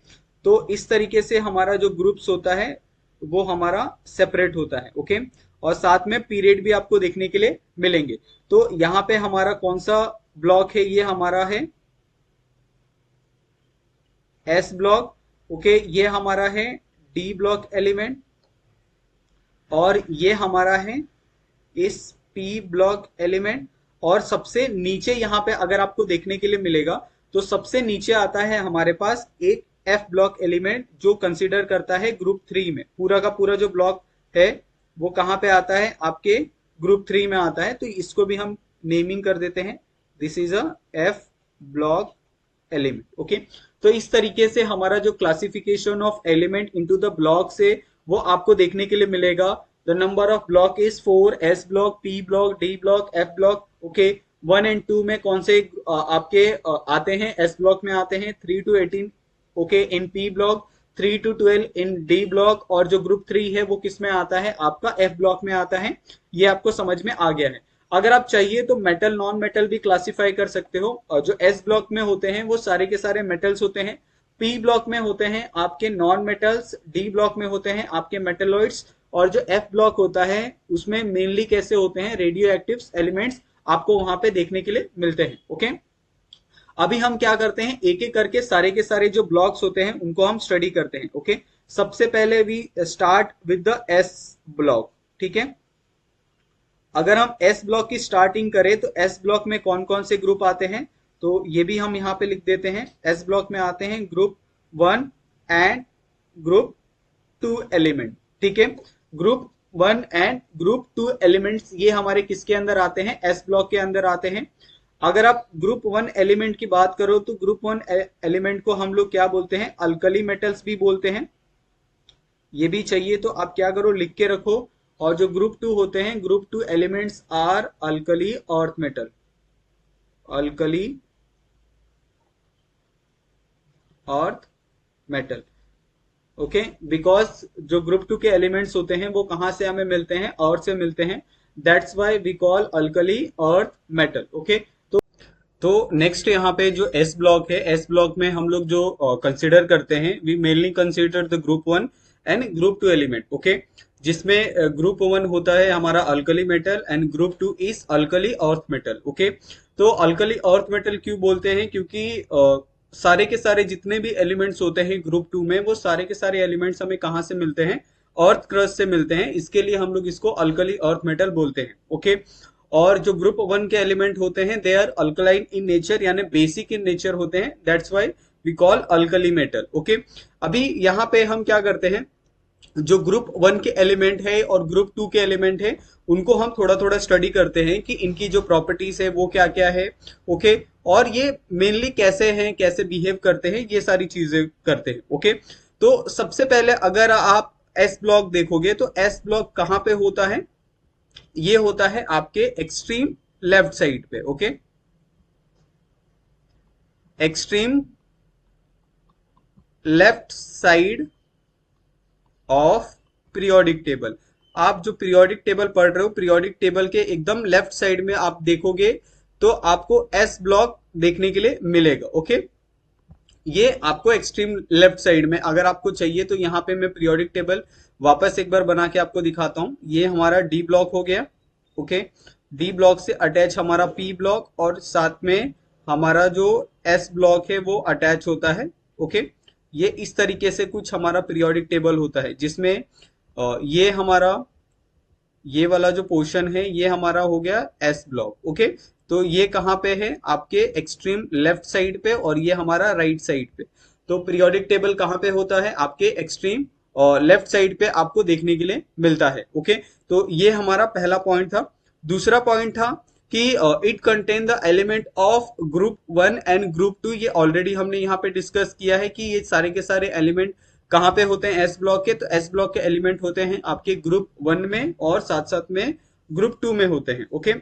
तो इस तरीके से हमारा जो ग्रुप्स होता है वो हमारा सेपरेट होता है। ओके, और साथ में पीरियड भी आपको देखने के लिए मिलेंगे। तो यहाँ पे हमारा कौन सा ब्लॉक है, ये हमारा है एस ब्लॉक। ओके, ये हमारा है डी ब्लॉक एलिमेंट और ये हमारा है इस पी ब्लॉक एलिमेंट। और सबसे नीचे यहाँ पे अगर आपको देखने के लिए मिलेगा तो सबसे नीचे आता है हमारे पास एक एफ ब्लॉक एलिमेंट जो कंसीडर करता है ग्रुप 3 में। पूरा का पूरा जो ब्लॉक है वो कहाँ पे आता है, आपके ग्रुप 3 में आता है। तो इसको भी हम नेमिंग कर देते हैं, this is a F block element. Okay, तो इस तरीके से हमारा जो classification of element into the block से वो आपको देखने के लिए मिलेगा। The number of block is 4, S block, P block, D block, F block. Okay, 1 और 2 में कौन से आपके आते हैं, एस ब्लॉक में आते हैं 3 to 18। Okay, in P block 3 to 12 in D block, और जो ग्रुप 3 है वो किस में आता है, आपका एफ ब्लॉक में आता है। ये आपको समझ में आ गया है। अगर आप चाहिए तो मेटल नॉन मेटल भी क्लासिफाई कर सकते हो। और जो एस ब्लॉक में होते हैं वो सारे के सारे मेटल्स होते हैं, पी ब्लॉक में होते हैं आपके नॉन मेटल्स, डी ब्लॉक में होते हैं आपके मेटलॉइड्स, और जो एफ ब्लॉक होता है उसमें मेनली कैसे होते हैं, रेडियो एक्टिव एलिमेंट्स आपको वहां पे देखने के लिए मिलते हैं। ओके, अभी हम क्या करते हैं, एक एक करके सारे के सारे जो ब्लॉक्स होते हैं उनको हम स्टडी करते हैं। ओके, सबसे पहले we start with the S block. ठीक है, अगर हम एस ब्लॉक की स्टार्टिंग करें तो एस ब्लॉक में कौन कौन से ग्रुप आते हैं, तो ये भी हम यहाँ पे लिख देते हैं। एस ब्लॉक में आते हैं ग्रुप 1 एंड ग्रुप 2 एलिमेंट। ठीक है, ग्रुप 1 एंड ग्रुप 2 एलिमेंट्स ये हमारे किसके अंदर आते हैं, एस ब्लॉक के अंदर आते हैं। अगर आप ग्रुप 1 एलिमेंट की बात करो तो ग्रुप 1 एलिमेंट को हम लोग क्या बोलते हैं, अल्कली मेटल्स भी बोलते हैं। ये भी चाहिए तो आप क्या करो, लिख के रखो। और जो ग्रुप 2 होते हैं, group 2 elements are alkali earth metal, alkali earth metal. Okay, because जो ग्रुप 2 के एलिमेंट्स होते हैं वो कहां से हमें मिलते हैं, अर्थ से मिलते हैं, that's why we call alkali earth metal. Okay, तो नेक्स्ट यहाँ पे जो एस ब्लॉक है, एस ब्लॉक में हम लोग जो कंसिडर करते हैं, we mainly consider the group 1 and group 2 element. Okay, जिसमें ग्रुप 1 होता है हमारा alkali metal and group 2 is alkali earth metal. Okay, तो अल्कली अर्थ मेटल क्यों बोलते हैं, क्योंकि सारे के सारे जितने भी एलिमेंट्स होते हैं ग्रुप 2 में वो सारे के सारे एलिमेंट्स हमें कहाँ से मिलते हैं, अर्थ क्रस्ट से मिलते हैं। इसके लिए हम लोग इसको अल्कली अर्थ मेटल बोलते हैं। ओके, और जो ग्रुप 1 के एलिमेंट होते हैं they are alkaline in nature, यानी बेसिक इन नेचर होते हैं, that's why we call alkali metal. Okay, अभी यहाँ पे हम क्या करते हैं, जो ग्रुप 1 के एलिमेंट है और ग्रुप 2 के एलिमेंट है उनको हम थोड़ा थोड़ा स्टडी करते हैं कि इनकी जो प्रॉपर्टीज है वो क्या क्या है। ओके, और ये मेनली कैसे हैं, कैसे बिहेव करते हैं, ये सारी चीजें करते हैं। ओके, तो सबसे पहले अगर आप एस ब्लॉक देखोगे तो एस ब्लॉक कहाँ पे होता है, ये होता है आपके एक्सट्रीम लेफ्ट साइड पे। Okay, extreme left side of periodic table. आप जो पीरियोडिक टेबल पढ़ रहे हो, पीरियोडिक टेबल के एकदम लेफ्ट साइड में आप देखोगे तो आपको एस ब्लॉक देखने के लिए मिलेगा। ओके, ये आपको एक्सट्रीम लेफ्ट साइड में अगर आपको चाहिए तो यहाँ पे मैं पीरियोडिक टेबल वापस एक बार बना के आपको दिखाता हूँ। ये हमारा डी ब्लॉक हो गया। ओके, डी ब्लॉक से अटैच हमारा पी ब्लॉक और साथ में हमारा जो एस ब्लॉक है वो अटैच होता है। ओके, ये इस तरीके से कुछ हमारा पीरियोडिक टेबल होता है जिसमें ये हमारा ये वाला जो पोर्शन है ये हमारा हो गया एस ब्लॉक। ओके, तो ये कहाँ पे है आपके एक्सट्रीम लेफ्ट साइड पे और ये हमारा राइट साइड पे। तो पीरियोडिक टेबल कहाँ पे होता है आपके एक्सट्रीम और लेफ्ट साइड पे आपको देखने के लिए मिलता है। ओके, तो ये हमारा पहला पॉइंट था। दूसरा पॉइंट था कि it contain the element of group 1 and group 2। ये ऑलरेडी हमने यहाँ पे डिस्कस किया है कि ये सारे के सारे एलिमेंट कहाँ पे होते हैं एस ब्लॉक के। तो एस ब्लॉक के एलिमेंट होते हैं आपके ग्रुप 1 में और साथ साथ में ग्रुप 2 में होते हैं। ओके,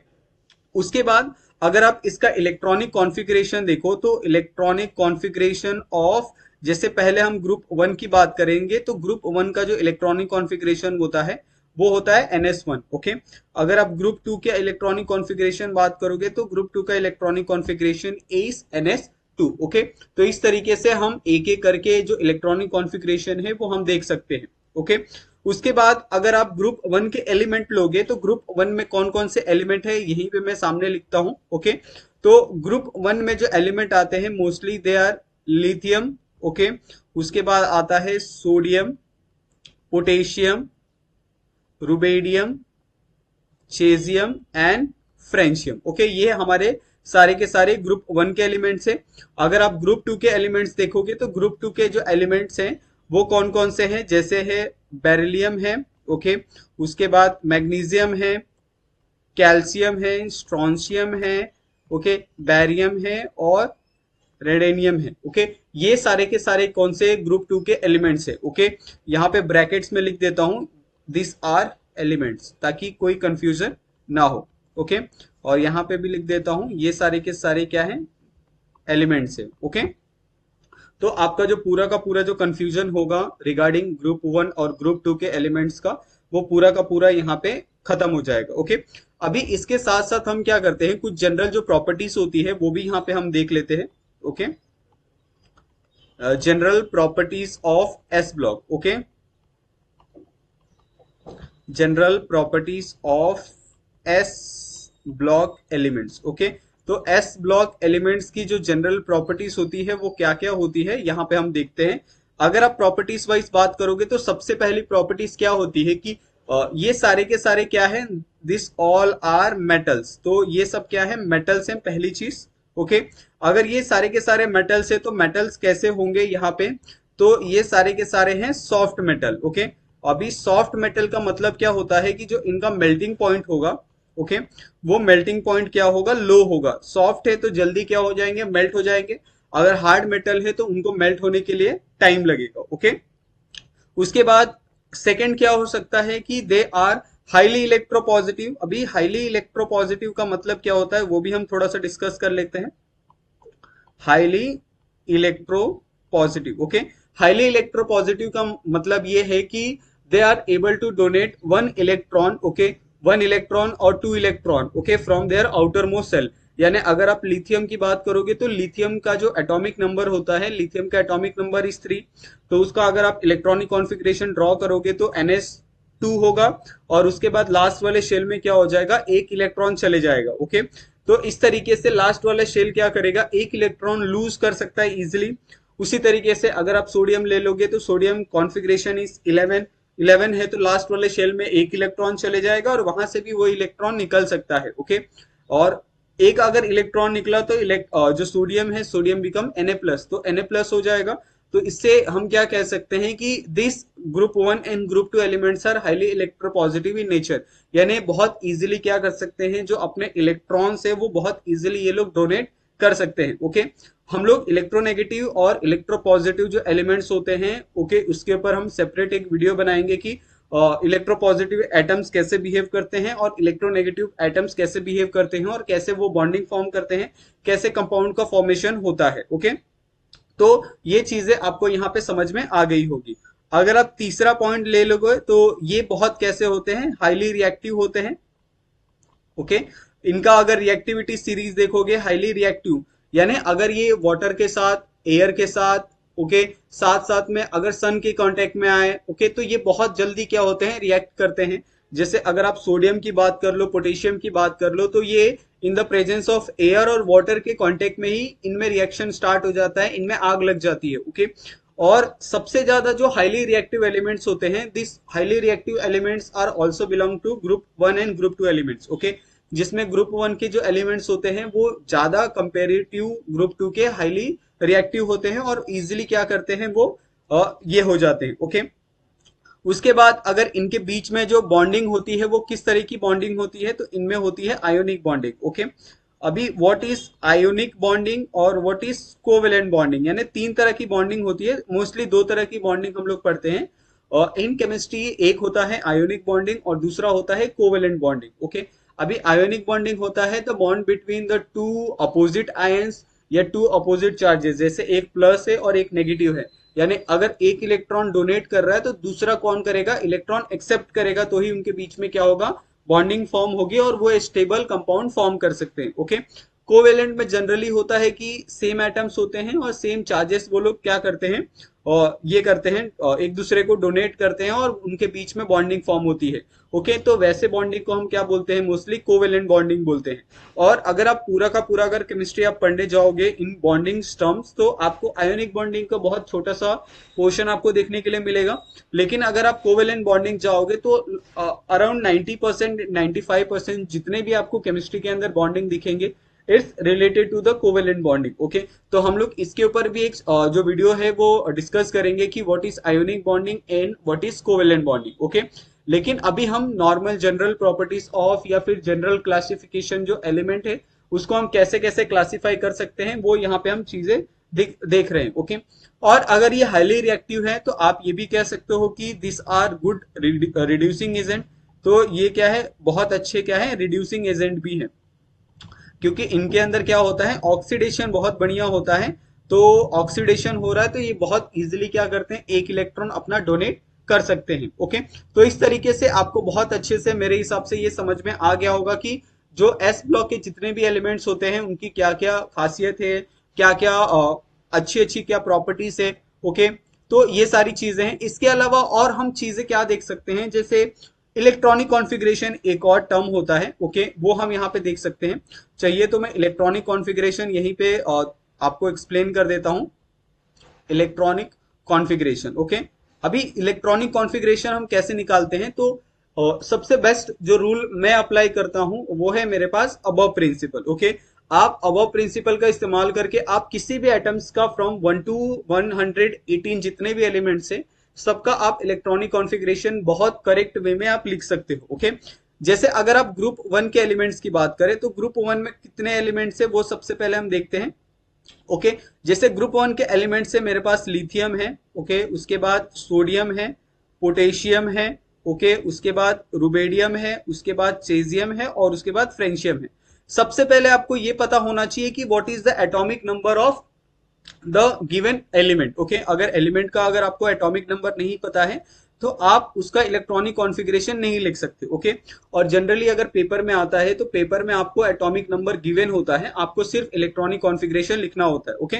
उसके बाद अगर आप इसका इलेक्ट्रॉनिक कॉन्फ़िगरेशन देखो तो इलेक्ट्रॉनिक कॉन्फ़िगरेशन ऑफ, जैसे पहले हम ग्रुप 1 की बात करेंगे तो ग्रुप 1 का जो इलेक्ट्रॉनिक कॉन्फ़िगरेशन होता है वो होता है NS1। ओके, अगर आप ग्रुप 2 के इलेक्ट्रॉनिक कॉन्फ़िगरेशन बात करोगे तो ग्रुप 2 का electronic configuration is NS2। Okay, तो इस तरीके से हम एक एक करके जो इलेक्ट्रॉनिक कॉन्फ़िगरेशन है वो हम देख सकते हैं। ओके, उसके बाद अगर आप ग्रुप 1 के एलिमेंट लोगे तो ग्रुप 1 में कौन कौन से एलिमेंट है यहीं पे मैं सामने लिखता हूं। ओके, तो ग्रुप 1 में जो एलिमेंट आते हैं mostly they are lithium. Okay, उसके बाद आता है sodium, potassium, rubidium, caesium and francium. Okay, ये हमारे सारे के सारे ग्रुप 1 के एलिमेंट्स है। अगर आप ग्रुप 2 के एलिमेंट्स देखोगे तो ग्रुप 2 के जो एलिमेंट्स हैं वो कौन कौन से हैं, जैसे है बेरिलियम है। ओके, उसके बाद मैग्नीशियम है, कैल्शियम है, स्ट्रोंशियम है, ओके, बैरियम है और रेडेनियम है। ओके, ये सारे के सारे कौन से ग्रुप 2 के एलिमेंट्स है। ओके, यहाँ पे ब्रैकेट्स में लिख देता हूं दिस आर एलिमेंट्स ताकि कोई कंफ्यूजन ना हो। ओके, और यहाँ पे भी लिख देता हूं ये सारे के सारे क्या है एलिमेंट्स है। ओके, तो आपका जो पूरा का पूरा जो कंफ्यूजन होगा रिगार्डिंग ग्रुप 1 और ग्रुप 2 के एलिमेंट्स का वो पूरा का पूरा यहाँ पे खत्म हो जाएगा। ओके, अभी इसके साथ साथ हम क्या करते हैं कुछ जनरल जो प्रॉपर्टीज होती है वो भी यहाँ पे हम देख लेते हैं। Okay, general properties of S block. Okay, general properties of S block elements. Okay, तो एस ब्लॉक एलिमेंट्स की जो जनरल प्रॉपर्टीज होती है वो क्या क्या होती है यहाँ पे हम देखते हैं। अगर आप प्रॉपर्टीज वाइज बात करोगे तो सबसे पहली प्रॉपर्टीज क्या होती है कि ये सारे के सारे क्या है, दिस ऑल आर मेटल्स। तो ये सब क्या है, मेटल्स हैं पहली चीज। ओके, अगर ये सारे के सारे मेटल्स है तो मेटल्स कैसे होंगे यहाँ पे, तो ये सारे के सारे हैं सॉफ्ट मेटल। ओके, अभी सॉफ्ट मेटल का मतलब क्या होता है कि जो इनका मेल्टिंग पॉइंट होगा, ओके, वो मेल्टिंग पॉइंट क्या होगा, लो होगा। सॉफ्ट है तो जल्दी क्या हो जाएंगे, मेल्ट हो जाएंगे। अगर हार्ड मेटल है तो उनको मेल्ट होने के लिए टाइम लगेगा। ओके, उसके बाद सेकंड क्या हो सकता है कि दे आर हाईली इलेक्ट्रोपॉजिटिव। अभी हाईली इलेक्ट्रोपॉजिटिव का मतलब क्या होता है वो भी हम थोड़ा सा डिस्कस कर लेते हैं। Highly electropositive, okay, highly electropositive का मतलब ये है कि they are able to donate 1 electron, okay, 1 electron और 2 electron, okay, from their outer most shell. यानी अगर आप लिथियम की बात करोगे तो लिथियम का जो एटॉमिक नंबर होता है, लिथियम का एटॉमिक नंबर इज 3। तो उसका अगर आप इलेक्ट्रॉनिक कॉन्फ़िगरेशन ड्रॉ करोगे तो NS2 होगा और उसके बाद लास्ट वाले शेल में क्या हो जाएगा, 1 इलेक्ट्रॉन चले जाएगा। ओके, तो इस तरीके से लास्ट वाला शेल क्या करेगा, 1 इलेक्ट्रॉन लूज कर सकता है इजिली। उसी तरीके से अगर आप सोडियम ले लोगे तो सोडियम कॉन्फ़िगरेशन इज 11 है तो लास्ट वाले शेल में 1 इलेक्ट्रॉन चले जाएगा और वहां से भी वो इलेक्ट्रॉन निकल सकता है। ओके, और एक अगर इलेक्ट्रॉन निकला तो जो सोडियम है, सोडियम बिकम Na+, तो Na+ हो जाएगा। तो इससे हम क्या कह सकते हैं कि this group 1 and group 2 elements are highly electropositive in nature. यानी बहुत इजीली क्या कर सकते हैं, जो अपने इलेक्ट्रॉन्स है वो बहुत इजीली ये लोग डोनेट कर सकते हैं। ओके, हम लोग इलेक्ट्रोनेगेटिव और इलेक्ट्रोपॉजिटिव जो एलिमेंट्स होते हैं, ओके, उसके ऊपर हम सेपरेट एक वीडियो बनाएंगे कि इलेक्ट्रोपॉजिटिव एटम्स कैसे बिहेव करते हैं और इलेक्ट्रोनेगेटिव एटम्स कैसे बिहेव करते हैं और कैसे वो बॉन्डिंग फॉर्म करते हैं, कैसे कंपाउंड का फॉर्मेशन होता है। ओके, तो ये चीजें आपको यहाँ पे समझ में आ गई होगी। अगर आप तीसरा पॉइंट ले लोगे तो ये बहुत कैसे होते हैं, हाईली रिएक्टिव होते हैं। ओके, इनका अगर रिएक्टिविटी सीरीज देखोगे हाईली रिएक्टिव, यानी अगर ये वाटर के साथ एयर के साथ, ओके, साथ साथ में अगर सन के कांटेक्ट में आए, ओके, तो ये बहुत जल्दी क्या होते हैं, रिएक्ट करते हैं। जैसे अगर आप सोडियम की बात कर लो, पोटेशियम की बात कर लो, तो ये in the presence of air और वाटर के कांटेक्ट में ही इनमें रिएक्शन स्टार्ट हो जाता है, इनमें आग लग जाती है, ओके। और सबसे ज्यादा जो हाईली रिएक्टिव एलिमेंट्स होते हैं, this highly reactive elements are also belong to group 1 and group 2 elements, okay. जिसमें ग्रुप 1 के जो एलिमेंट्स होते हैं वो ज्यादा कंपेरेटिव ग्रुप 2 के हाईली रिएक्टिव होते हैं और इजीली क्या करते हैं, वो ये हो जाते हैं, ओके। उसके बाद अगर इनके बीच में जो बॉन्डिंग होती है वो किस तरह की बॉन्डिंग होती है, तो इनमें होती है आयोनिक बॉन्डिंग, ओके। अभी व्हाट इज आयोनिक बॉन्डिंग और व्हाट इज कोवेलेंट बॉन्डिंग, यानी तीन तरह की बॉन्डिंग होती है। मोस्टली दो तरह की बॉन्डिंग हम लोग पढ़ते हैं और इन केमिस्ट्री, एक होता है आयोनिक बॉन्डिंग और दूसरा होता है कोवेलेंट बॉन्डिंग, ओके। अभी आयोनिक बॉन्डिंग होता है the bond between the two opposite ions या टू अपोजिट चार्जेस, जैसे एक प्लस है और एक नेगेटिव है, यानी अगर एक इलेक्ट्रॉन डोनेट कर रहा है तो दूसरा कौन करेगा, इलेक्ट्रॉन एक्सेप्ट करेगा, तो ही उनके बीच में क्या होगा, बॉन्डिंग फॉर्म होगी और वो स्टेबल कंपाउंड फॉर्म कर सकते हैं, ओके। कोवेलेंट में जनरली होता है कि सेम एटम्स होते हैं और सेम चार्जेस वो लोग क्या करते हैं, और ये करते हैं, एक दूसरे को डोनेट करते हैं और उनके बीच में बॉन्डिंग फॉर्म होती है, ओके। तो वैसे बॉन्डिंग को हम क्या बोलते हैं, मोस्टली कोवेलेंट बॉन्डिंग बोलते हैं। और अगर आप पूरा का पूरा अगर केमिस्ट्री आप पढ़ने जाओगे इन बॉन्डिंग टर्म्स, तो आपको आयोनिक बॉन्डिंग का बहुत छोटा सा पोर्शन आपको देखने के लिए मिलेगा। लेकिन अगर आप कोवेलेंट बॉन्डिंग जाओगे तो अराउंड 90%, 95% जितने भी आपको केमिस्ट्री के अंदर बॉन्डिंग दिखेंगे, it's related to the covalent bonding, okay. तो हम लोग इसके ऊपर भी एक जो वीडियो है वो डिस्कस करेंगे कि what is ionic bonding and what is covalent bonding, okay. लेकिन अभी हम नॉर्मल जनरल प्रॉपर्टीज ऑफ या फिर जनरल क्लासिफिकेशन जो एलिमेंट है उसको हम कैसे कैसे क्लासिफाई कर सकते हैं, वो यहाँ पे हम चीजें देख रहे हैं, ओके। और अगर ये हाईली रिएक्टिव है तो आप ये भी कह सकते हो कि this are good reducing agent. तो ये क्या है, बहुत अच्छे क्या है, रिड्यूसिंग एजेंट भी है, क्योंकि इनके अंदर क्या होता है, ऑक्सीडेशन बहुत बढ़िया होता है। तो ऑक्सीडेशन हो रहा है तो ये बहुत इजीली क्या करते हैं, एक इलेक्ट्रॉन अपना डोनेट कर सकते हैं, ओके। तो इस तरीके से आपको बहुत अच्छे से मेरे हिसाब से ये समझ में आ गया होगा कि जो एस ब्लॉक के जितने भी एलिमेंट्स होते हैं उनकी क्या क्या खासियत है, क्या क्या अच्छी अच्छी क्या प्रॉपर्टीज है, ओके। तो ये सारी चीजें हैं। इसके अलावा और हम चीजें क्या देख सकते हैं, जैसे इलेक्ट्रॉनिक कॉन्फ़िगरेशन एक और टर्म होता है, ओके, वो हम यहाँ पे देख सकते हैं। चाहिए तो मैं इलेक्ट्रॉनिक कॉन्फ़िगरेशन यहीं पे आपको एक्सप्लेन कर देता हूँ। Electronic configuration, okay. अभी इलेक्ट्रॉनिक कॉन्फ़िगरेशन हम कैसे निकालते हैं, तो सबसे बेस्ट जो रूल मैं अप्लाई करता हूं वो है मेरे पास अबव प्रिंसिपल, ओके। आप अबव प्रिंसिपल का इस्तेमाल करके आप किसी भी एटम्स का फ्रॉम 1 टू 118 जितने भी एलिमेंट्स हैं सबका आप इलेक्ट्रॉनिक कॉन्फ़िगरेशन बहुत करेक्ट वे में आप लिख सकते हो, ओके। जैसे अगर आप ग्रुप 1 के एलिमेंट्स की बात करें तो ग्रुप 1 में कितने एलिमेंट्स है वो सबसे पहले हम देखते हैं, ओके। जैसे ग्रुप 1 के एलिमेंट से मेरे पास लिथियम है, ओके, उसके बाद सोडियम है, पोटेशियम है, ओके, उसके बाद रुबेडियम है, उसके बाद चेजियम है और उसके बाद फ्रेंशियम है। सबसे पहले आपको यह पता होना चाहिए कि what is the atomic number of the given element, okay. अगर एलिमेंट का अगर आपको एटॉमिक नंबर नहीं पता है तो आप उसका इलेक्ट्रॉनिक कॉन्फ़िगरेशन नहीं लिख सकते, ओके। और जनरली अगर पेपर में आता है तो पेपर में आपको एटॉमिक नंबर गिवन होता है, आपको सिर्फ इलेक्ट्रॉनिक कॉन्फ़िगरेशन लिखना होता है, ओके।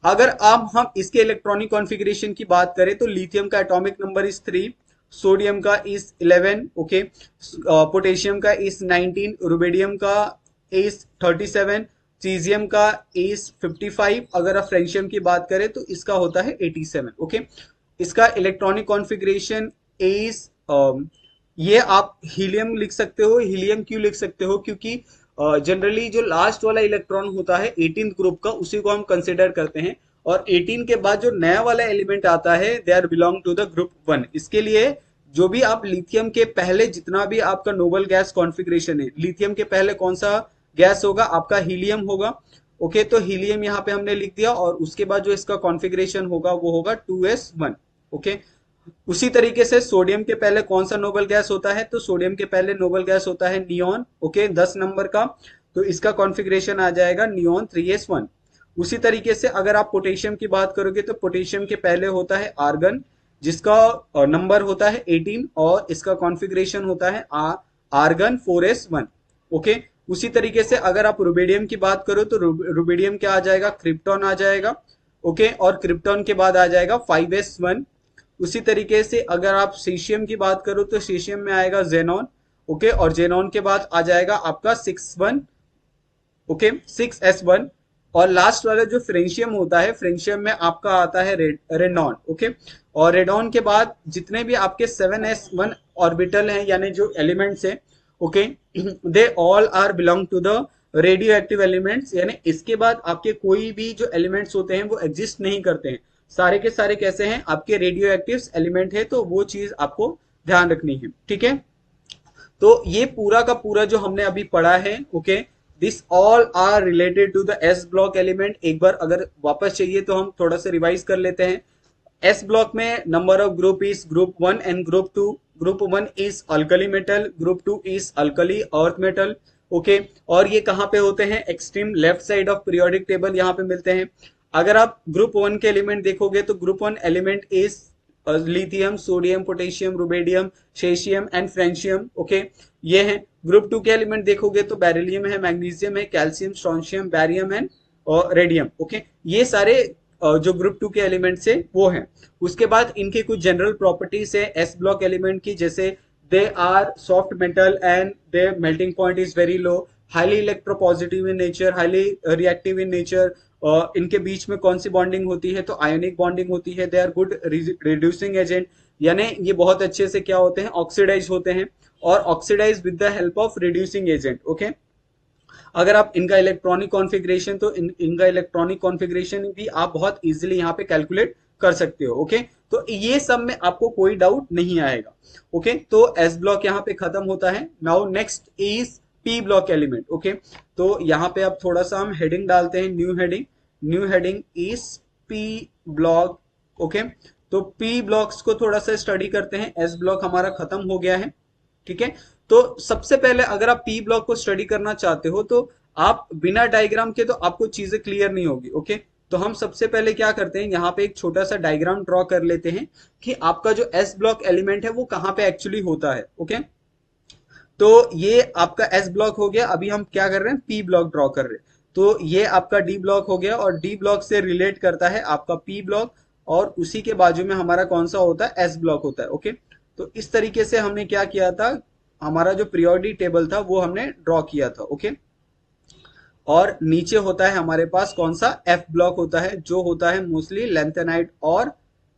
अगर आप हम इसके इलेक्ट्रॉनिक कॉन्फ़िगरेशन की बात करें तो लिथियम का एटॉमिक नंबर इज 3, सोडियम का इज 11, ओके, पोटेशियम का इज 19, रुबेडियम का इज 37, चीजियम का इज 55, अगर आप फ्रेंशियम की बात करें तो इसका होता है 87, ओके। इसका इलेक्ट्रॉनिक कॉन्फ़िगरेशन इज ये आप हीलियम लिख सकते हो। हीलियम क्यों लिख सकते हो, क्योंकि जनरली जो लास्ट वाला इलेक्ट्रॉन होता है 18th ग्रुप का उसी को हम कंसिडर करते हैं, और 18 के बाद जो नया वाला एलिमेंट आता है they are belong to the group 1। इसके लिए जो भी आप लिथियम के पहले जितना भी आपका नोबल गैस कॉन्फ़िगरेशन है, लिथियम के पहले कौन सा गैस होगा, आपका हीलियम होगा, ओके। तो हीलियम यहाँ पे हमने लिख दिया और उसके बाद जो इसका कॉन्फ़िगरेशन होगा वो होगा 2s1, ओके। उसी तरीके से सोडियम के पहले कौन सा नोबल गैस होता है, तो सोडियम के पहले नोबल गैस होता है नियॉन, ओके, 10 नंबर का, तो इसका कॉन्फ़िगरेशन आ जाएगा नियॉन 3s1। उसी तरीके से अगर आप पोटेशियम की बात करोगे तो पोटेशियम के पहले होता है आर्गन जिसका नंबर होता है 18 और इसका कॉन्फ़िगरेशन होता है आर्गन 4s1, ओके। उसी तरीके से अगर आप रुबिडियम की बात करो तो रुबिडियम क्या आ जाएगा, क्रिप्टॉन आ जाएगा। ओके, और क्रिप्टॉन के बाद आ जाएगा 5s1। उसी तरीके से अगर आप सीशियम की बात करो तो सीशियम में आएगा जेनॉन। ओके, और जेनॉन के बाद आ जाएगा आपका 6s1। Okay, 6s1। और लास्ट वाला जो फ्रेंशियम होता है, फ्रेंशियम में आपका आता है रेडॉन। ओके, और रेडॉन के बाद जितने भी आपके 7s1 ऑर्बिटल हैं यानी जो एलिमेंट्स हैं, okay, they all are belong to the radioactive elements. यानी इसके बाद आपके कोई भी जो एलिमेंट्स होते हैं वो एग्जिस्ट नहीं करते हैं, सारे के सारे कैसे हैं, आपके रेडियो एक्टिव एलिमेंट है। तो वो चीज आपको ध्यान रखनी है, ठीक है। तो ये पूरा का पूरा जो हमने अभी पढ़ा है, okay, this all are related to the S block element. एक बार अगर वापस चाहिए तो हम थोड़ा सा रिवाइज कर लेते हैं। एस ब्लॉक में number of group is group 1 and group 2। Group 1 is alkali metal, group 2 is alkali earth metal. Okay, और ये कहाँ पे होते हैं, extreme left side of periodic table यहाँ पे मिलते हैं। अगर आप ग्रुप 1 के एलिमेंट देखोगे तो group 1 element is lithium, sodium, potassium, rubidium, caesium and francium. Okay, ये हैं। ग्रुप 2 के एलिमेंट देखोगे तो बेरिलियम है, मैग्नीशियम है, calcium, strontium, barium and radium. Okay, ये सारे जो ग्रुप 2 के एलिमेंट्स है वो हैं। उसके बाद इनके कुछ जनरल प्रॉपर्टीज है एस ब्लॉक एलिमेंट की, जैसे they are soft metal and their melting point is very low, highly electropositive in nature, highly reactive in nature. इनके बीच में कौन सी बॉन्डिंग होती है, तो आयोनिक बॉन्डिंग होती है। They are good reducing agent, यानी ये बहुत अच्छे से क्या होते हैं, ऑक्सीडाइज होते हैं, और oxidize with the help of reducing agent. Okay, अगर आप इनका इलेक्ट्रॉनिक कॉन्फ़िगरेशन, तो इनका इलेक्ट्रॉनिक कॉन्फ़िगरेशन भी आप बहुत इजीली यहाँ पे कैलकुलेट कर सकते हो। ओके, तो ये सब में आपको कोई डाउट नहीं आएगा। ओके, तो एस ब्लॉक यहाँ पे खत्म होता है। Now next is P block element. Okay, तो यहाँ पे अब थोड़ा सा हम हेडिंग डालते हैं, new heading. New heading is P block. Okay, तो पी ब्लॉक्स को थोड़ा सा स्टडी करते हैं। एस ब्लॉक हमारा खत्म हो गया है, ठीक है। तो सबसे पहले अगर आप पी ब्लॉक को स्टडी करना चाहते हो तो आप बिना डायग्राम के तो आपको चीजें क्लियर नहीं होगी। ओके, तो हम सबसे पहले क्या करते हैं, यहाँ पे एक छोटा सा डायग्राम ड्रॉ कर लेते हैं कि आपका जो एस ब्लॉक एलिमेंट है वो कहाँ पे एक्चुअली होता है। ओके, तो ये आपका एस ब्लॉक हो गया। अभी हम क्या कर रहे हैं, पी ब्लॉक ड्रॉ कर रहे हैं। तो ये आपका डी ब्लॉक हो गया, और डी ब्लॉक से रिलेट करता है आपका पी ब्लॉक, और उसी के बाजू में हमारा कौन सा होता है, एस ब्लॉक होता है। ओके, तो इस तरीके से हमने क्या किया था, हमारा जो पीरियोडिक टेबल था वो हमने ड्रॉ किया था। ओके, और नीचे होता है हमारे पास कौन सा, एफ ब्लॉक होता है, जो होता है मोस्टली लेंथेनाइट और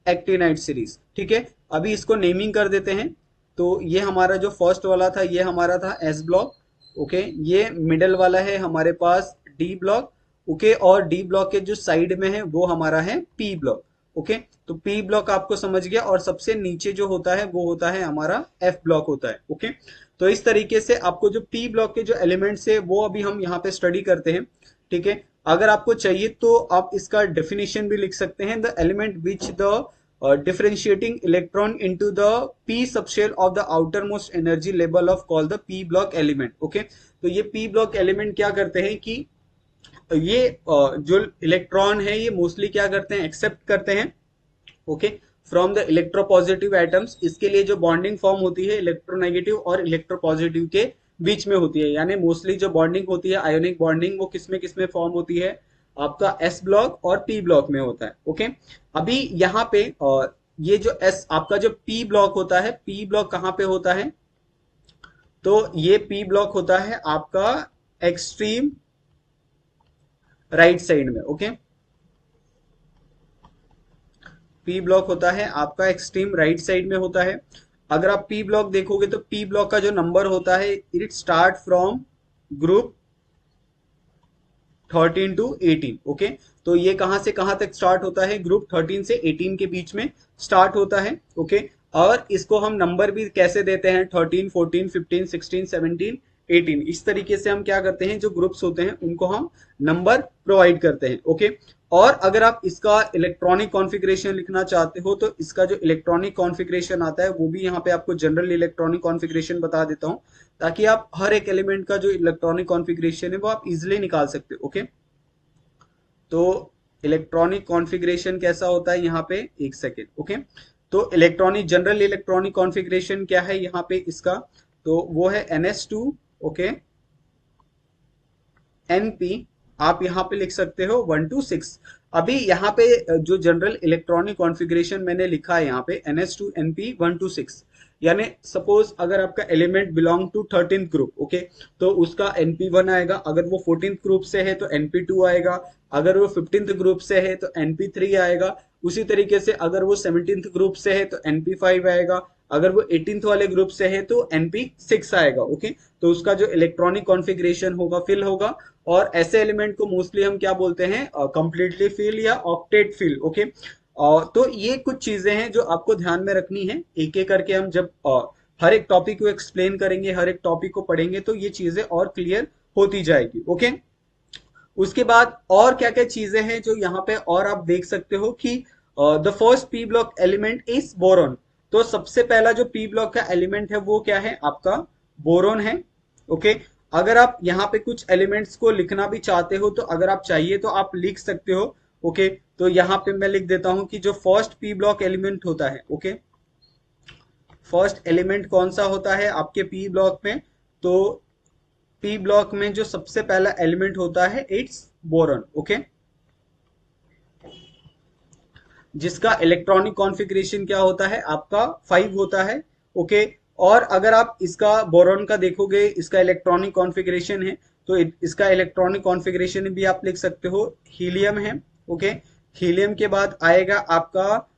एक्टिनाइट सीरीज। ठीक है, अभी इसको नेमिंग कर देते हैं। तो ये हमारा जो फर्स्ट वाला था ये हमारा था एस ब्लॉक। ओके, ये मिडल वाला है हमारे पास डी ब्लॉक। ओके, और डी ब्लॉक के जो साइड में है वो हमारा है पी ब्लॉक। ओके, तो पी ब्लॉक आपको समझ गया, और सबसे नीचे जो होता है वो होता है हमारा एफ ब्लॉक होता है। ओके, तो इस तरीके से आपको जो पी ब्लॉक के जो एलिमेंट्स है वो अभी हम यहाँ पे स्टडी करते हैं। ठीक है, अगर आपको चाहिए तो आप इसका डेफिनेशन भी लिख सकते हैं, the element which the differentiating electron into the p subshell of the outermost energy level of called the p block element। Okay, तो ये p block element क्या करते हैं कि ये जो इलेक्ट्रॉन है ये मोस्टली क्या करते हैं, एक्सेप्ट करते हैं। Okay, from the electropositive atoms. इसके लिए जो बॉन्डिंग फॉर्म होती है इलेक्ट्रोनेगेटिव और इलेक्ट्रोपॉजिटिव के बीच में होती है, यानी मोस्टली जो बॉन्डिंग होती है आयोनिक बॉन्डिंग वो किसमें फॉर्म होती है, आपका एस ब्लॉक और पी ब्लॉक में होता है। ओके, अभी यहाँ पे ये जो एस आपका जो पी ब्लॉक होता है, पी ब्लॉक कहाँ पे होता है, तो ये पी ब्लॉक होता है आपका एक्सट्रीम राइट साइड में। ओके, पी ब्लॉक होता है आपका एक्सट्रीम राइट साइड में होता है। अगर आप पी ब्लॉक देखोगे तो पी ब्लॉक का जो नंबर होता है it start from group 13 to 18। Okay, तो ये कहां से कहां तक स्टार्ट होता है, ग्रुप 13 से 18 के बीच में स्टार्ट होता है। ओके, और इसको हम नंबर भी कैसे देते हैं, 13, 14, 15, 16, 17, 18, इस तरीके से हम क्या करते हैं, जो ग्रुप्स होते हैं उनको हम नंबर प्रोवाइड करते हैं। ओके, और अगर आप इसका इलेक्ट्रॉनिक कॉन्फ़िगरेशन लिखना चाहते हो तो इसका जो इलेक्ट्रॉनिक कॉन्फ़िगरेशन आता है वो भी यहाँ पे आपको जनरल इलेक्ट्रॉनिक कॉन्फ़िगरेशन बता देता हूँ, ताकि आप हर एक एलिमेंट का जो इलेक्ट्रॉनिक कॉन्फ़िगरेशन है वो आप इजिली निकाल सकते हो। ओके, तो इलेक्ट्रॉनिक कॉन्फ़िगरेशन कैसा होता है यहाँ पे, एक सेकेंड। ओके, तो इलेक्ट्रॉनिक जनरल इलेक्ट्रॉनिक कॉन्फ़िगरेशन क्या है यहाँ पे इसका, तो वो है NS2। ओके, Np, आप यहाँ पे लिख सकते हो 1 to 6। अभी यहाँ पे जो जनरल इलेक्ट्रॉनिक कॉन्फ़िगरेशन मैंने लिखा है यहाँ पे NH2NP 1 to 6, यानी सपोज अगर आपका element belong to 13th group, okay, तो उसका Np1 आएगा। अगर वो 14th ग्रुप से है तो Np2 आएगा। अगर वो 15th ग्रुप से है तो Np3 आएगा। उसी तरीके से अगर वो 17th ग्रुप से है तो Np5 आएगा। अगर वो 18th वाले ग्रुप से है तो Np6 आएगा। ओके, तो उसका जो इलेक्ट्रॉनिक कॉन्फ़िगरेशन होगा फिल होगा। और ऐसे एलिमेंट को मोस्टली हम क्या बोलते हैं, कंप्लीटली फिल या ऑक्टेट फिल। ओके, तो ये कुछ चीजें हैं जो आपको ध्यान में रखनी है। एक एक करके हम जब हर एक टॉपिक को एक्सप्लेन करेंगे, हर एक टॉपिक को पढ़ेंगे, तो ये चीजें और क्लियर होती जाएगी। ओके, उसके बाद और क्या क्या चीजें हैं जो यहाँ पे और आप देख सकते हो कि the first P block element is boron. तो सबसे पहला जो पी ब्लॉक का एलिमेंट है वो क्या है, आपका बोरोन है। ओके, अगर आप यहाँ पे कुछ एलिमेंट्स को लिखना भी चाहते हो तो अगर आप चाहिए तो आप लिख सकते हो। ओके, तो यहाँ पे मैं लिख देता हूं कि जो फर्स्ट पी ब्लॉक एलिमेंट होता है, ओके, फर्स्ट एलिमेंट कौन सा होता है आपके पी ब्लॉक में, तो पी ब्लॉक में जो सबसे पहला एलिमेंट होता है इट्स बोरॉन। ओके, जिसका इलेक्ट्रॉनिक कॉन्फ़िगरेशन क्या होता है आपका 5 होता है। ओके, और अगर आप इसका बोरॉन का देखोगे, इसका इलेक्ट्रॉनिक कॉन्फ़िगरेशन है, तो इसका इलेक्ट्रॉनिक कॉन्फ़िगरेशन भी आप लिख सकते हो, हीलियम है। ओके, हीलियम के बाद आएगा आपका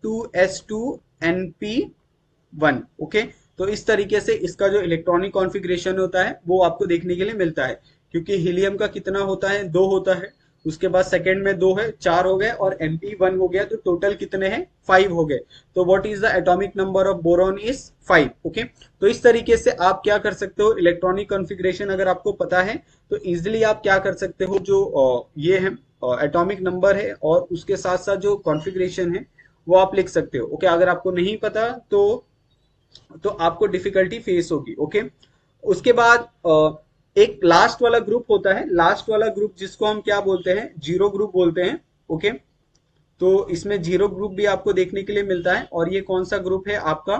2s2np1। ओके, तो इस तरीके से इसका जो इलेक्ट्रॉनिक कॉन्फ़िगरेशन होता है वो आपको देखने के लिए मिलता है। क्योंकि हीलियम का कितना होता है, 2 होता है, उसके बाद सेकंड में 2 है, 4 हो गए, और Np1 हो गया, तो टोटल कितने हैं, 5 हो गए। तो what is the atomic number of boron is 5। Okay, तो इस तरीके से आप क्या कर सकते हो, इलेक्ट्रॉनिक कॉन्फ़िगरेशन अगर आपको पता है तो इजिली आप क्या कर सकते हो, जो ये है एटॉमिक नंबर है और उसके साथ साथ जो कॉन्फ़िगरेशन है वो आप लिख सकते हो। ओके, अगर आपको नहीं पता तो आपको डिफिकल्टी फेस होगी। ओके, उसके बाद एक लास्ट वाला ग्रुप होता है, लास्ट वाला ग्रुप जिसको हम क्या बोलते हैं, जीरो ग्रुप बोलते हैं। ओके, तो इसमें जीरो ग्रुप भी आपको देखने के लिए मिलता है। और ये कौन सा ग्रुप है आपका,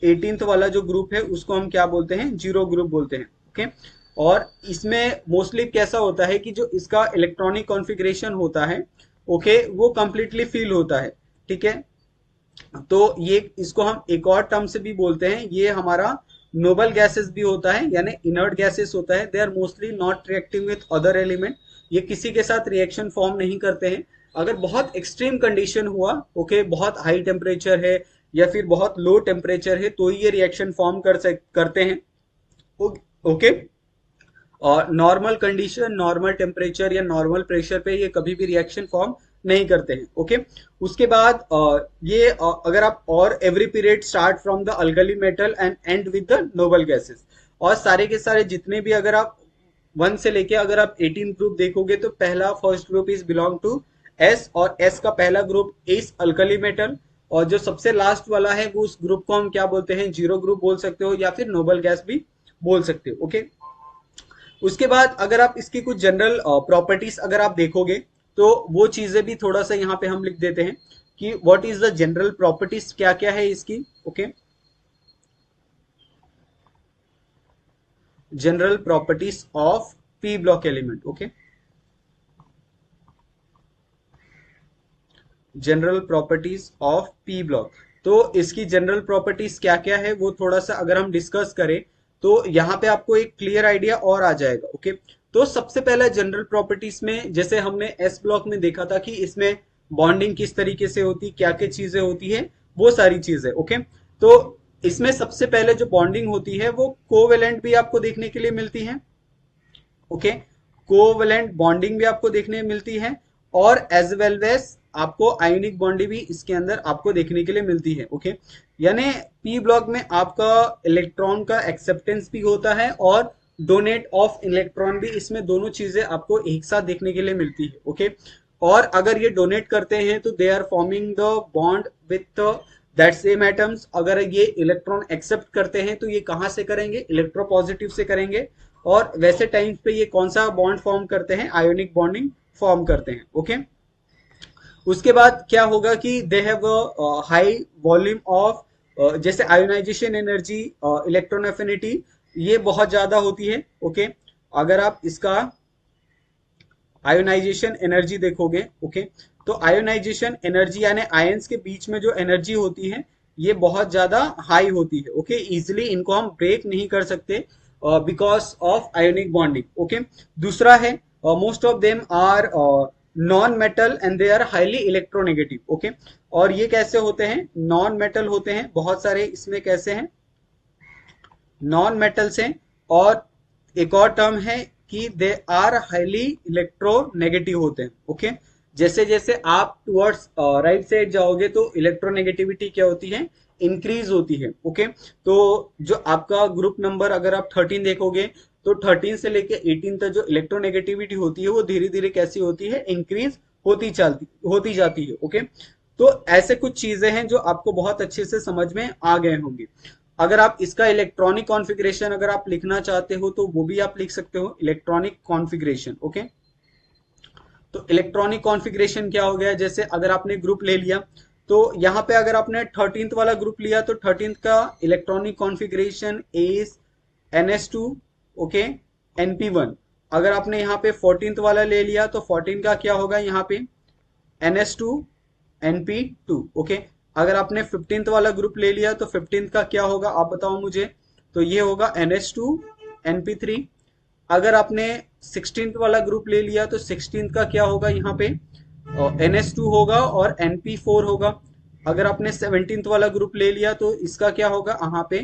18th वाला जो ग्रुप है उसको हम क्या बोलते हैं, जीरो ग्रुप बोलते हैं। ओके, और इसमें मोस्टली कैसा होता है कि जो इसका इलेक्ट्रॉनिक कॉन्फ़िगरेशन होता है, ओके, वो कंप्लीटली फिल होता है। ठीक है, तो ये इसको हम एक और टर्म से भी बोलते हैं, ये हमारा नोबल गैसेस भी होता है, यानी इनर्ट गैसेस होता है। They are mostly not reacting with other element, ये किसी के साथ रिएक्शन फॉर्म नहीं करते हैं। अगर बहुत एक्सट्रीम कंडीशन हुआ, ओके, बहुत हाई टेम्परेचर है या फिर बहुत लो टेम्परेचर है, तो ये रिएक्शन फॉर्म करते हैं। ओके, और नॉर्मल कंडीशन, नॉर्मल टेम्परेचर या नॉर्मल प्रेशर पे ये कभी भी रिएक्शन फॉर्म नहीं करते हैं। ओके, उसके बाद ये अगर आप और every period start from the alkali metal and and with the noble gases, और सारे के सारे जितने भी अगर आप 1 से लेके अगर आप 18 ग्रुप देखोगे तो पहला first group is belong to S, और एस का पहला ग्रुप इज अल्कली मेटल, और जो सबसे लास्ट वाला है वो उस ग्रुप को हम क्या बोलते हैं, जीरो ग्रुप बोल सकते हो या फिर नोबल गैस भी बोल सकते हो। ओके, उसके बाद अगर आप इसकी कुछ जनरल प्रॉपर्टीज अगर आप देखोगे तो वो चीजें भी थोड़ा सा यहाँ पे हम लिख देते हैं कि what is the general properties, क्या क्या है इसकी। Okay, general properties of P block element. Okay, general properties of P block, तो इसकी जनरल प्रॉपर्टीज क्या क्या है वो थोड़ा सा अगर हम डिस्कस करें तो यहाँ पे आपको एक क्लियर आइडिया और आ जाएगा। ओके, तो सबसे पहला जनरल प्रॉपर्टीज में जैसे हमने एस ब्लॉक में देखा था कि इसमें बॉन्डिंग किस तरीके से होती, क्या क्या चीजें होती है, वो सारी चीजें। ओके, तो इसमें सबसे पहले जो बॉन्डिंग होती है वो कोवेलेंट भी आपको देखने के लिए मिलती है। ओके, कोवेलेंट बॉन्डिंग भी आपको देखने मिलती है, और एज वेल एज आपको आयोनिक बॉन्डिंग भी इसके अंदर आपको देखने के लिए मिलती है। ओके, यानी पी ब्लॉक में आपका इलेक्ट्रॉन का एक्सेप्टेंस भी होता है और डोनेट ऑफ इलेक्ट्रॉन भी, इसमें दोनों चीजें आपको एक साथ देखने के लिए मिलती है। ओके, और अगर ये डोनेट करते हैं तो they are forming the bond with that same atoms. अगर ये इलेक्ट्रॉन एक्सेप्ट करते हैं तो ये कहाँ से करेंगे, इलेक्ट्रोपॉजिटिव से करेंगे, और वैसे टाइम्स पे ये कौन सा बॉन्ड फॉर्म करते हैं, आयोनिक बॉन्डिंग फॉर्म करते हैं। ओके, उसके बाद क्या होगा कि they have high volume of, जैसे आयोनाइजेशन एनर्जी, इलेक्ट्रॉन एफिनिटी, ये बहुत ज्यादा होती है। ओके, अगर आप इसका आयोनाइजेशन एनर्जी देखोगे, ओके, तो आयोनाइजेशन एनर्जी यानी आयंस के बीच में जो एनर्जी होती है ये बहुत ज्यादा हाई होती है, ओके, इजिली इनको हम ब्रेक नहीं कर सकते because of ionic bonding, okay. दूसरा है most of them are non metal and they are highly electronegative, okay. और ये कैसे होते हैं, नॉन मेटल होते हैं बहुत सारे, इसमें कैसे हैं, नॉन मेटल्स हैं। और एक और टर्म है कि दे आर हाईली इलेक्ट्रोनेगेटिव होते हैं, ओके। जैसे जैसे आप टुवर्ड्स राइट साइड जाओगे तो इलेक्ट्रोनेगेटिविटी क्या होती है, इंक्रीज होती है, ओके। तो जो आपका ग्रुप नंबर अगर आप 13 देखोगे तो 13 से लेके 18 तक जो इलेक्ट्रोनेगेटिविटी होती है वो धीरे धीरे कैसी होती है, इंक्रीज होती जाती है, ओके। तो ऐसे कुछ चीजें हैं जो आपको बहुत अच्छे से समझ में आ गए होंगे। अगर आप इसका इलेक्ट्रॉनिक कॉन्फ़िगरेशन अगर आप लिखना चाहते हो तो वो भी आप लिख सकते हो, इलेक्ट्रॉनिक कॉन्फ़िगरेशन, ओके। तो इलेक्ट्रॉनिक कॉन्फ़िगरेशन क्या हो गया, जैसे अगर आपने ग्रुप ले लिया तो यहाँ पे अगर आपने 13th वाला ग्रुप लिया तो 13th का electronic configuration is NH2, okay, NP1। अगर आपने यहाँ पे 14th वाला ले लिया तो 14 का क्या होगा, यहाँ पे NH2 NP2, ओके। अगर आपने 15th वाला ग्रुप ले लिया तो 15th का क्या होगा आप बताओ मुझे, तो ये होगा NH2 NP3। अगर आपने 16th वाला ग्रुप ले लिया तो 16th का क्या होगा, यहाँ पे NH2 होगा और NP4 होगा। अगर आपने 17th वाला ग्रुप ले लिया तो इसका क्या होगा, यहाँ पे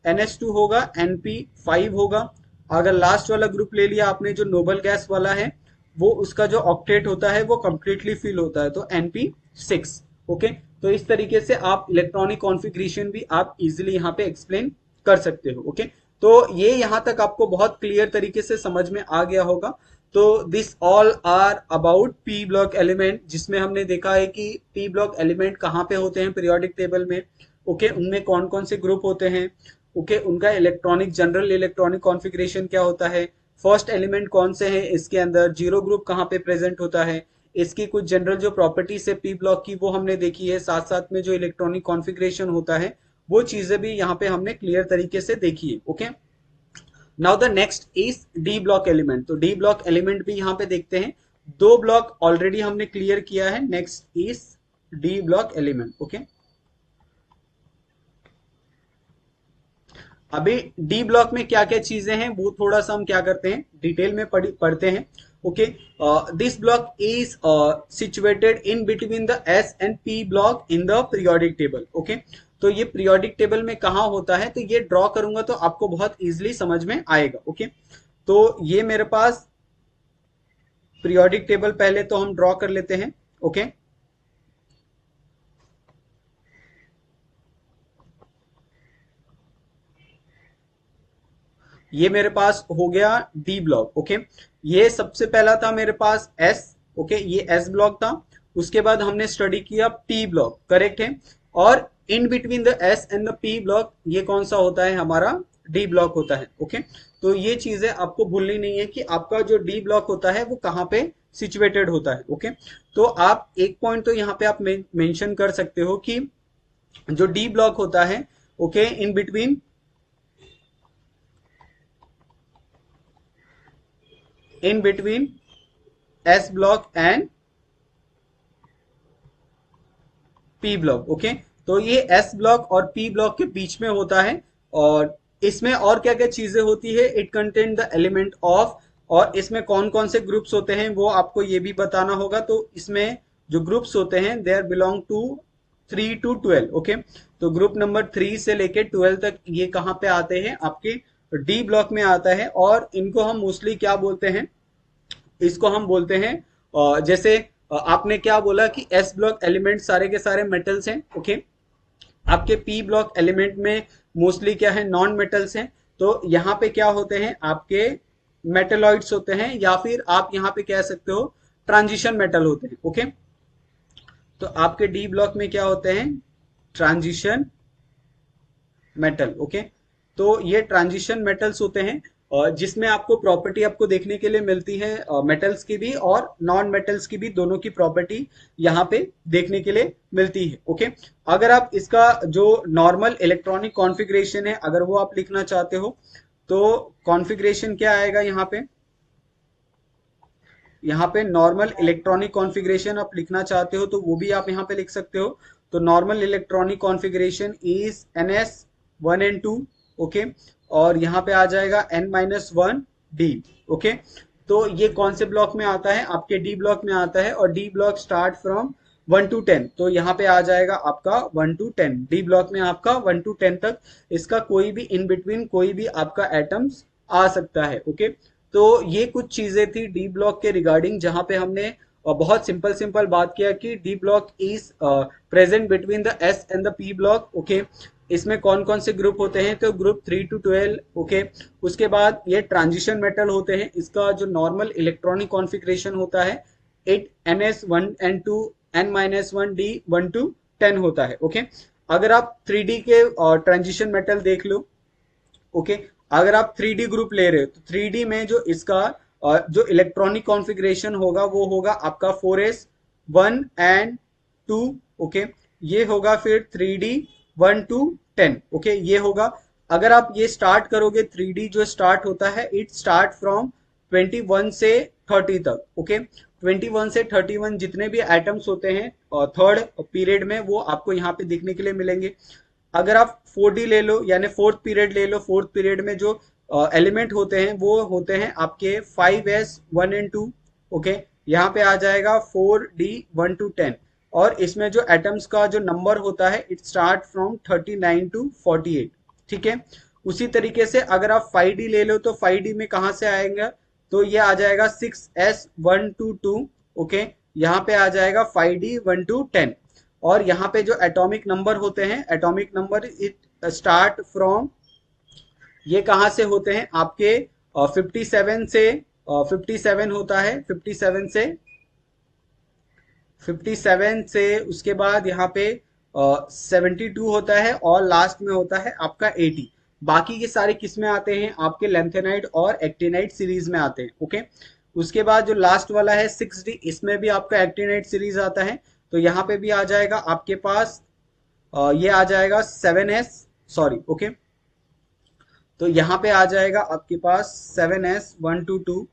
NH2 होगा, NP5 होगा। अगर लास्ट वाला ग्रुप ले लिया आपने जो नोबल गैस वाला है, वो उसका जो ऑक्टेट होता है वो कंप्लीटली फिल होता है, तो NP6, ओके। तो इस तरीके से आप इलेक्ट्रॉनिक कॉन्फ़िगरेशन भी आप इजीली यहाँ पे एक्सप्लेन कर सकते हो, ओके। तो ये यहाँ तक आपको बहुत क्लियर तरीके से समझ में आ गया होगा। तो this all are about P block element, जिसमें हमने देखा है कि पी ब्लॉक एलिमेंट कहाँ पे होते हैं पीरियोडिक टेबल में, ओके, उनमें कौन कौन से ग्रुप होते हैं, ओके, उनका इलेक्ट्रॉनिक जनरल इलेक्ट्रॉनिक कॉन्फ़िगरेशन क्या होता है, फर्स्ट एलिमेंट कौन से हैं इसके अंदर, जीरो ग्रुप कहाँ पे प्रेजेंट होता है, इसकी कुछ जनरल जो प्रॉपर्टीज है पी ब्लॉक की वो हमने देखी है, साथ साथ में जो इलेक्ट्रॉनिक कॉन्फ़िगरेशन होता है वो चीजें भी यहाँ पे हमने क्लियर तरीके से देखी है, okay. Now the next is D block element. तो डी ब्लॉक एलिमेंट भी यहाँ पे देखते हैं, दो ब्लॉक ऑलरेडी हमने क्लियर किया है, next is D block element, okay. अभी डी ब्लॉक में क्या क्या चीजें हैं वो थोड़ा सा हम क्या करते हैं डिटेल में पढ़ते हैं, okay. This block is situated in between the S and P block in the periodic table, okay. तो ये पीरियोडिक टेबल में कहाँ होता है, तो ये ड्रॉ करूंगा तो आपको बहुत इजीली समझ में आएगा, ओके। तो ये मेरे पास पीरियोडिक टेबल पहले तो हम ड्रॉ कर लेते हैं, ओके। ये मेरे पास हो गया डी ब्लॉक, ओके। ये सबसे पहला था मेरे पास एस, ओके, ये एस ब्लॉक था। उसके बाद हमने स्टडी किया पी ब्लॉक, करेक्ट है। और in between the S and the P block ये कौन सा होता है, हमारा डी ब्लॉक होता है, ओके। तो ये चीजें आपको भूलनी नहीं है कि आपका जो डी ब्लॉक होता है वो कहाँ पे सिचुएटेड होता है, ओके। तो आप एक पॉइंट तो यहाँ पे आप मेंशन कर सकते हो कि जो डी ब्लॉक होता है, okay, in between S block and P block, okay. तो ये एस ब्लॉक और पी ब्लॉक के बीच में होता है। और इसमें और क्या क्या चीजें होती है, it contain the element of, और इसमें कौन कौन से ग्रुप्स होते हैं वो आपको ये भी बताना होगा। तो इसमें जो ग्रुप्स होते हैं they are belong to 3 to 12, ओके। तो ग्रुप नंबर 3 से लेके 12 तक ये कहाँ पे आते हैं, आपके डी ब्लॉक में आता है। और इनको हम मोस्टली क्या बोलते हैं, इसको हम बोलते हैं जैसे आपने क्या बोला कि एस ब्लॉक एलिमेंट सारे के सारे मेटल्स हैं, ओके। आपके पी ब्लॉक एलिमेंट में मोस्टली क्या है, नॉन मेटल्स हैं। तो यहाँ पे क्या होते हैं, आपके मेटेलॉइड्स होते हैं, या फिर आप यहाँ पे कह सकते हो ट्रांजिशन मेटल होते हैं, ओके। तो आपके डी ब्लॉक में क्या होते हैं, ट्रांजिशन मेटल, ओके। तो ये ट्रांजिशन मेटल्स होते हैं जिसमें आपको प्रॉपर्टी आपको देखने के लिए मिलती है मेटल्स की भी और नॉन मेटल्स की भी, दोनों की प्रॉपर्टी यहाँ पे देखने के लिए मिलती है, ओके। अगर आप इसका जो नॉर्मल इलेक्ट्रॉनिक कॉन्फ़िगरेशन है अगर वो आप लिखना चाहते हो तो कॉन्फ़िगरेशन क्या आएगा यहाँ पे, यहाँ पे नॉर्मल इलेक्ट्रॉनिक कॉन्फ़िगरेशन आप लिखना चाहते हो तो वो भी आप यहाँ पे लिख सकते हो। तो normal electronic configuration is NS1 and 2, okay. और यहाँ पे आ जाएगा N-1D, ओके। तो ये कौन से ब्लॉक में आता है? आपके डी ब्लॉक में आता है, और D block start from 1 to 10। तो यहाँ पे आ जाएगा आपका 1 to 10, डी ब्लॉक में आपका 1 to 10 तक इसका कोई भी इन बिटवीन कोई भी आपका एटम्स आ सकता है, ओके। तो ये कुछ चीजें थी डी ब्लॉक के रिगार्डिंग, जहां पे हमने बहुत सिंपल सिंपल बात किया कि D block is present between the S and the P block, okay. इसमें कौन कौन से ग्रुप होते हैं? तो ग्रुप 3 to 12, ओके। उसके बाद ये ट्रांजिशन मेटल होते हैं, इसका जो नॉर्मल इलेक्ट्रॉनिक कॉन्फ़िगरेशन होता है it NS1 and 2 N-1D 1 to 10 होता है, ओके। अगर आप 3D के ट्रांजिशन मेटल देख लो, ओके। अगर आप 3D ग्रुप ले रहे हो तो 3D में जो इसका जो इलेक्ट्रॉनिक कॉन्फ़िगरेशन होगा वो होगा आपका 4s1 and 2, ओके। ये होगा फिर 3D 1 to 10, ओके, ये होगा। अगर आप ये स्टार्ट करोगे 3D जो स्टार्ट होता है इट स्टार्ट फ्रॉम 21 से 30 तक, ओके। 21 से 31 जितने भी एटम्स होते हैं और थर्ड पीरियड में वो आपको यहाँ पे देखने के लिए मिलेंगे। अगर आप 4D ले लो यानी फोर्थ पीरियड ले लो, फोर्थ पीरियड में जो एलिमेंट होते हैं वो होते हैं आपके 5s1 and 2, ओके। यहाँ पे आ जाएगा 4D 1 to 10, और इसमें जो एटम्स का जो नंबर होता है इट स्टार्ट फ्रॉम 39 to 48, ठीक है। उसी तरीके से अगर आप 5D ले लो तो 5D में कहाँ से आएगा? तो ये आ जाएगा 6s1 to 2, ओके। यहाँ पे आ जाएगा 5D 1 to 10, और यहाँ पे जो एटॉमिक नंबर होते हैं, atomic number it start from, ये कहाँ से होते हैं आपके 57 से 57 होता है, 57 से उसके बाद यहाँ पे 72 होता है, और लास्ट में होता है आपका 80। बाकी के सारे किस में आते हैं? आपके लेंथेनाइड और एक्टिनाइड सीरीज में आते हैं, ओके। उसके बाद जो लास्ट वाला है 6D, इसमें भी आपका एक्टिनाइड सीरीज आता है। तो यहाँ पे भी आ जाएगा आपके पास ये आ जाएगा 7s, सॉरी, ओके। तो यहाँ पे आ जाएगा आपके पास 7s1 to 2,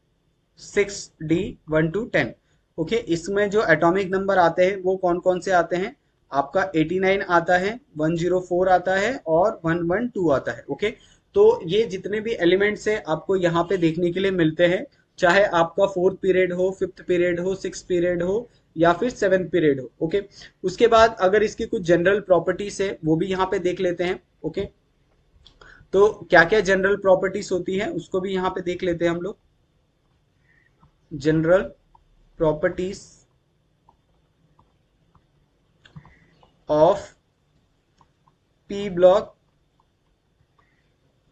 6D 1 to 10, okay. इसमें जो एटॉमिक नंबर आते हैं वो कौन कौन से आते हैं? आपका 89 आता है, 104 आता है, और 112 आता है, ओके। तो ये जितने भी एलिमेंट्स है आपको यहाँ पे देखने के लिए मिलते हैं, चाहे आपका फोर्थ पीरियड हो, फिफ्थ पीरियड हो, सिक्स पीरियड हो, या फिर सेवेंथ पीरियड हो, ओके। उसके बाद अगर इसकी कुछ जनरल प्रॉपर्टीज है वो भी यहाँ पे देख लेते हैं, ओके। तो क्या क्या जनरल प्रॉपर्टीज होती है उसको भी यहाँ पे देख लेते हैं हम लोग। General properties of P block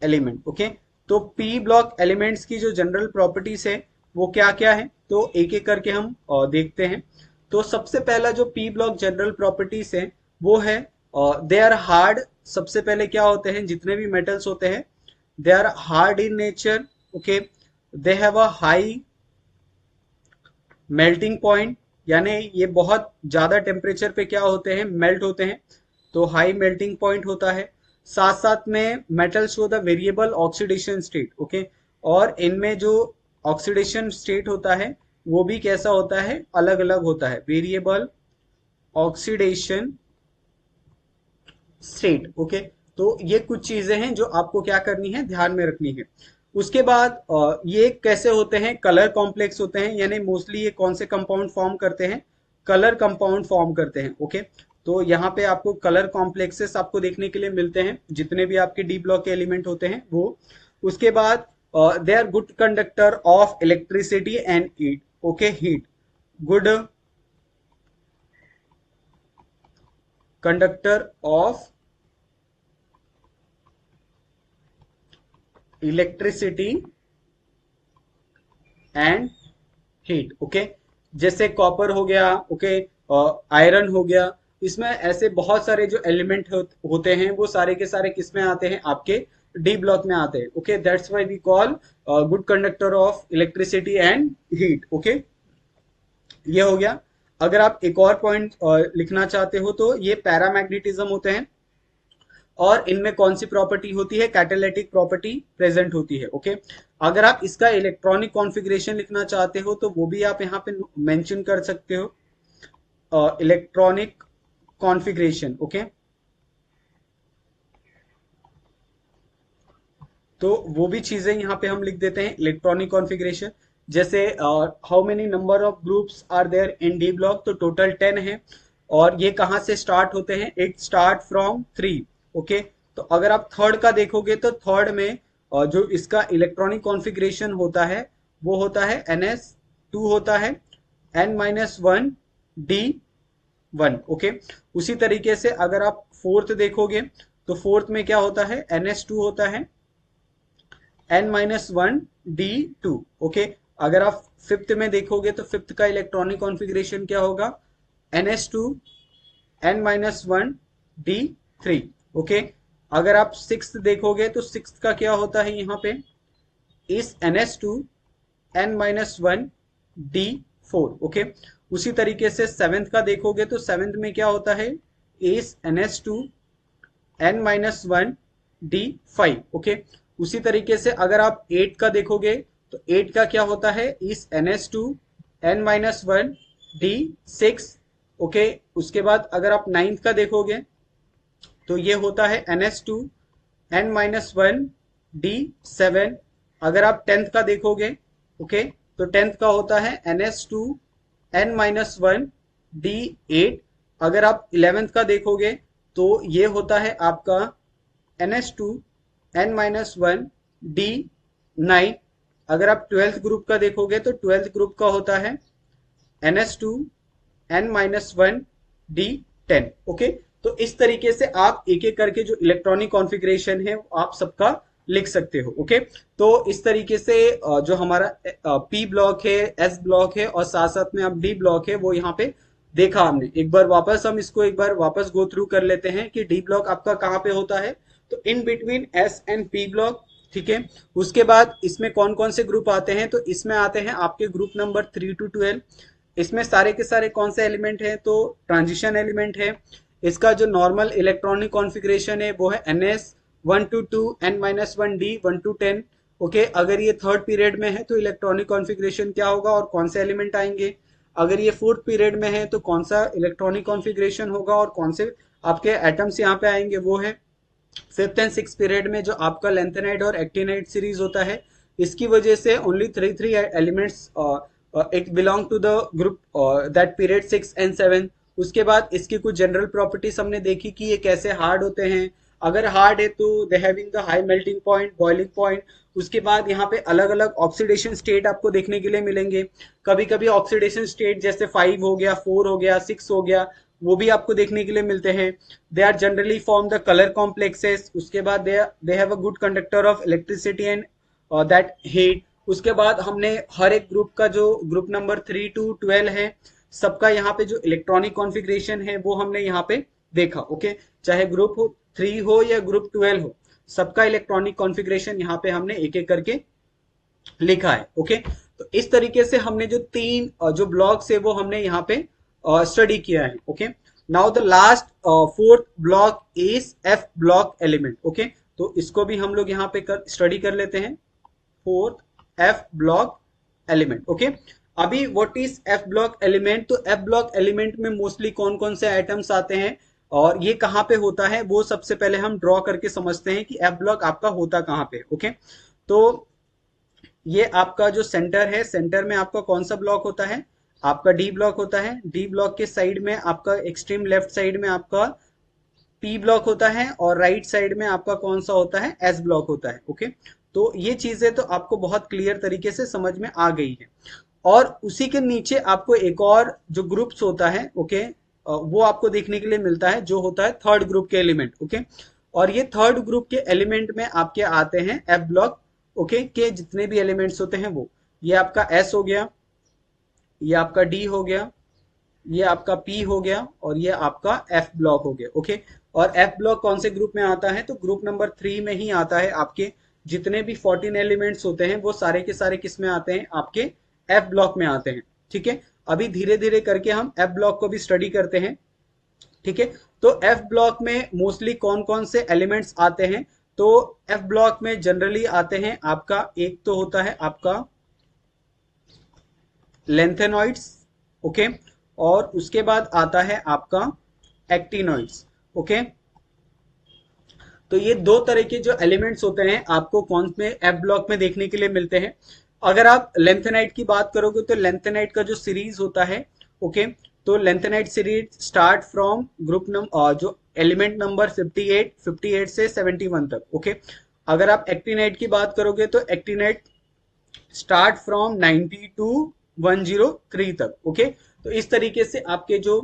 element, okay. तो पी ब्लॉक एलिमेंट्स की जो जनरल प्रॉपर्टीज है वो क्या क्या है, तो एक एक करके हम देखते हैं। तो सबसे पहला जो पी ब्लॉक जनरल प्रॉपर्टीज है वो है दे आर हार्ड। सबसे पहले क्या होते हैं, जितने भी मेटल्स होते हैं they are hard in nature, okay. They have a high melting point, यानी ये बहुत ज्यादा टेम्परेचर पे क्या होते हैं, मेल्ट होते हैं, तो हाई मेल्टिंग पॉइंट होता है। साथ साथ में metal show the variable oxidation state, okay. और इनमें जो ऑक्सीडेशन स्टेट होता है वो भी कैसा होता है, अलग अलग होता है, वेरिएबल ऑक्सीडेशन स्टेट, ओके। तो ये कुछ चीजें हैं जो आपको क्या करनी है, ध्यान में रखनी है। उसके बाद ये कैसे होते हैं, कलर कॉम्प्लेक्स होते हैं, यानी मोस्टली ये कौन से कंपाउंड फॉर्म करते हैं, कलर कंपाउंड फॉर्म करते हैं, ओके। तो यहाँ पे आपको कलर कॉम्प्लेक्सेस आपको देखने के लिए मिलते हैं जितने भी आपके डी ब्लॉक के एलिमेंट होते हैं वो। उसके बाद they are good conductor of electricity and heat, okay, heat, good conductor of electricity and heat, okay. जैसे कॉपर हो गया, ओके, आयरन हो गया, इसमें ऐसे बहुत सारे जो एलिमेंट होते हैं वो सारे के सारे किस में आते हैं, आपके डी ब्लॉक में आते हैं, okay. That's why we call good conductor of electricity and heat, okay. ये हो गया। अगर आप एक और पॉइंट लिखना चाहते हो तो ये पैरामैग्नेटिज्म होते हैं। और इनमें कौन सी प्रॉपर्टी होती है, कैटालिटिक प्रॉपर्टी प्रेजेंट होती है। ओके, अगर आप इसका इलेक्ट्रॉनिक कॉन्फ़िगरेशन लिखना चाहते हो तो वो भी आप यहाँ पे मेंशन कर सकते हो, इलेक्ट्रॉनिक कॉन्फ़िगरेशन। ओके, तो वो भी चीजें यहाँ पे हम लिख देते हैं इलेक्ट्रॉनिक कॉन्फ़िगरेशन। जैसे how many number of groups are there in D block, तो टोटल 10 है। और ये कहाँ से स्टार्ट होते हैं, इट स्टार्ट फ्रॉम 3। ओके, तो अगर आप थर्ड का देखोगे तो थर्ड में जो इसका इलेक्ट्रॉनिक कॉन्फ़िगरेशन होता है वो होता है NS2 होता है, N-1 D1। ओके, उसी तरीके से अगर आप फोर्थ देखोगे तो फोर्थ में क्या होता है, NS2 होता है, N-1 D2। ओके, अगर आप फिफ्थ में देखोगे तो फिफ्थ का इलेक्ट्रॉनिक कॉन्फ़िगरेशन क्या होगा, NS2 N-1 D3। ओके, अगर आप सिक्स्थ देखोगे तो सिक्स्थ का क्या होता है यहाँ पे, इस NS2 N-1 D4। ओके, उसी तरीके से सेवेंथ का देखोगे तो सेवेंथ में क्या होता है, इस NS2 N-1 D5। ओके, उसी तरीके से अगर आप 8 का देखोगे तो 8 का क्या होता है, इस NS2 N-1 D6। ओके, उसके बाद अगर आप नाइन्थ का देखोगे तो ये होता है NS2 N-1 D7। अगर आप टेंथ का देखोगे, ओके, तो टेंथ का होता है NS2 N-1 D8। अगर आप इलेवेंथ का देखोगे तो ये होता है आपका NS2 N-1 D9। अगर आप ट्वेल्थ ग्रुप का देखोगे तो ट्वेल्थ ग्रुप का होता है NS2 N-1 D10। ओके, तो इस तरीके से आप एक एक करके जो इलेक्ट्रॉनिक कॉन्फ़िगरेशन है आप सबका लिख सकते हो। ओके, तो इस तरीके से जो हमारा पी ब्लॉक है, एस ब्लॉक है और साथ साथ में अब डी ब्लॉक है वो यहाँ पे देखा हमने। एक बार वापस हम इसको एक बार वापस गो थ्रू कर लेते हैं कि डी ब्लॉक आपका कहाँ पे होता है, तो in between S and P block. ठीक है, उसके बाद इसमें कौन कौन से ग्रुप आते हैं, तो इसमें आते हैं आपके ग्रुप नंबर 3 to 12। इसमें सारे के सारे कौन से एलिमेंट हैं, तो ट्रांजिशन एलिमेंट है। इसका जो नॉर्मल इलेक्ट्रॉनिक कॉन्फ़िगरेशन है वो है NS1 to 2 N-1 D 1 to 10। Okay, अगर ये थर्ड पीरियड में है तो इलेक्ट्रॉनिक कॉन्फ़िगरेशन क्या होगा और कौन से एलिमेंट आएंगे। अगर ये फोर्थ पीरियड में है तो कौन सा इलेक्ट्रॉनिक कॉन्फ़िगरेशन होगा और कौन से आपके एटम्स यहाँ पे आएंगे, वो है फिफ्थ एंड सिक्स पीरियड में जो आपका लेंथेनाइड और एक्टिनाइड सीरीज होता है। इसकी वजह से only three elements it belong to the group that period 6 and 7। उसके बाद इसकी कुछ जनरल प्रॉपर्टीज हमने देखी कि ये कैसे हार्ड होते हैं। अगर हार्ड है तो they having the high melting point, boiling point. उसके बाद यहाँ पे अलग अलग ऑक्सीडेशन स्टेट आपको देखने के लिए मिलेंगे। कभी कभी ऑक्सीडेशन स्टेट जैसे 5 हो गया, 4 हो गया, 6 हो गया, वो भी आपको देखने के लिए मिलते हैं। They are generally form the colour complexes. उसके बाद they have a good conductor of electricity and that heat. उसके बाद हमने हर एक ग्रुप का जो ग्रुप नंबर 3 to 12 है सबका यहाँ पे जो इलेक्ट्रॉनिक कॉन्फ़िगरेशन है वो हमने यहाँ पे देखा। ओके, चाहे ग्रुप 3 हो या ग्रुप 12 हो, सबका इलेक्ट्रॉनिक कॉन्फ़िगरेशन यहाँ पे हमने एक एक करके लिखा है। ओके, तो इस तरीके से हमने जो तीन जो ब्लॉक्स है वो हमने यहाँ पे स्टडी किया है। Okay, now the last fourth block is f block element. Okay, तो इसको भी हम लोग यहाँ पे स्टडी कर लेते हैं, fourth f block element. Okay, अभी what is f block element, तो एफ ब्लॉक एलिमेंट में मोस्टली कौन कौन से आइटम्स आते हैं और ये कहाँ पे होता है वो सबसे पहले हम ड्रॉ करके समझते हैं कि एफ ब्लॉक आपका होता कहाँ पे। ओके, तो ये आपका जो सेंटर है, सेंटर में आपका कौन सा ब्लॉक होता है, आपका डी ब्लॉक होता है। डी ब्लॉक के साइड में आपका एक्सट्रीम लेफ्ट साइड में आपका पी ब्लॉक होता है और राइट साइड में आपका कौन सा होता है, एस ब्लॉक होता है। ओके, तो ये चीजें तो आपको बहुत क्लियर तरीके से समझ में आ गई है। और उसी के नीचे आपको एक और जो ग्रुप्स होता है, ओके, वो आपको देखने के लिए मिलता है जो होता है थर्ड ग्रुप के एलिमेंट। ओके, और ये थर्ड ग्रुप के एलिमेंट में आपके आते हैं एफ ब्लॉक। ओके, के जितने भी एलिमेंट्स होते हैं वो, ये आपका एस हो गया, ये आपका डी हो गया, ये आपका पी हो गया और ये आपका एफ ब्लॉक हो गया। ओके, और एफ ब्लॉक कौन से ग्रुप में आता है, तो ग्रुप नंबर 3 में ही आता है। आपके जितने भी 14 एलिमेंट्स होते हैं वो सारे के सारे किस में आते हैं, आपके एफ ब्लॉक में आते हैं। ठीक है, अभी धीरे धीरे करके हम एफ ब्लॉक को भी स्टडी करते हैं। ठीक है, तो एफ ब्लॉक में मोस्टली कौन कौन से एलिमेंट्स आते हैं? तो एफ ब्लॉक में जनरली आते हैं आपका, एक तो होता है आपका लेंथेनॉइड्स, ओके, और उसके बाद आता है आपका एक्टिनॉइड्स, ओके। तो ये दो तरह के जो एलिमेंट्स होते हैं आपको कौन में एफ ब्लॉक में देखने के लिए मिलते हैं। अगर आप लेंथेनाइट की बात करोगे तो लेंथेनाइट का जो सीरीज होता है, ओके, तो lanthanide series start from group number जो एलिमेंट नंबर 58 से 71 तक, ओके। अगर आप एक्टिनाइट की बात करोगे तो एक्टिनाइट स्टार्ट फ्रॉम 90 टू 103 तक, ओके। तो इस तरीके से आपके जो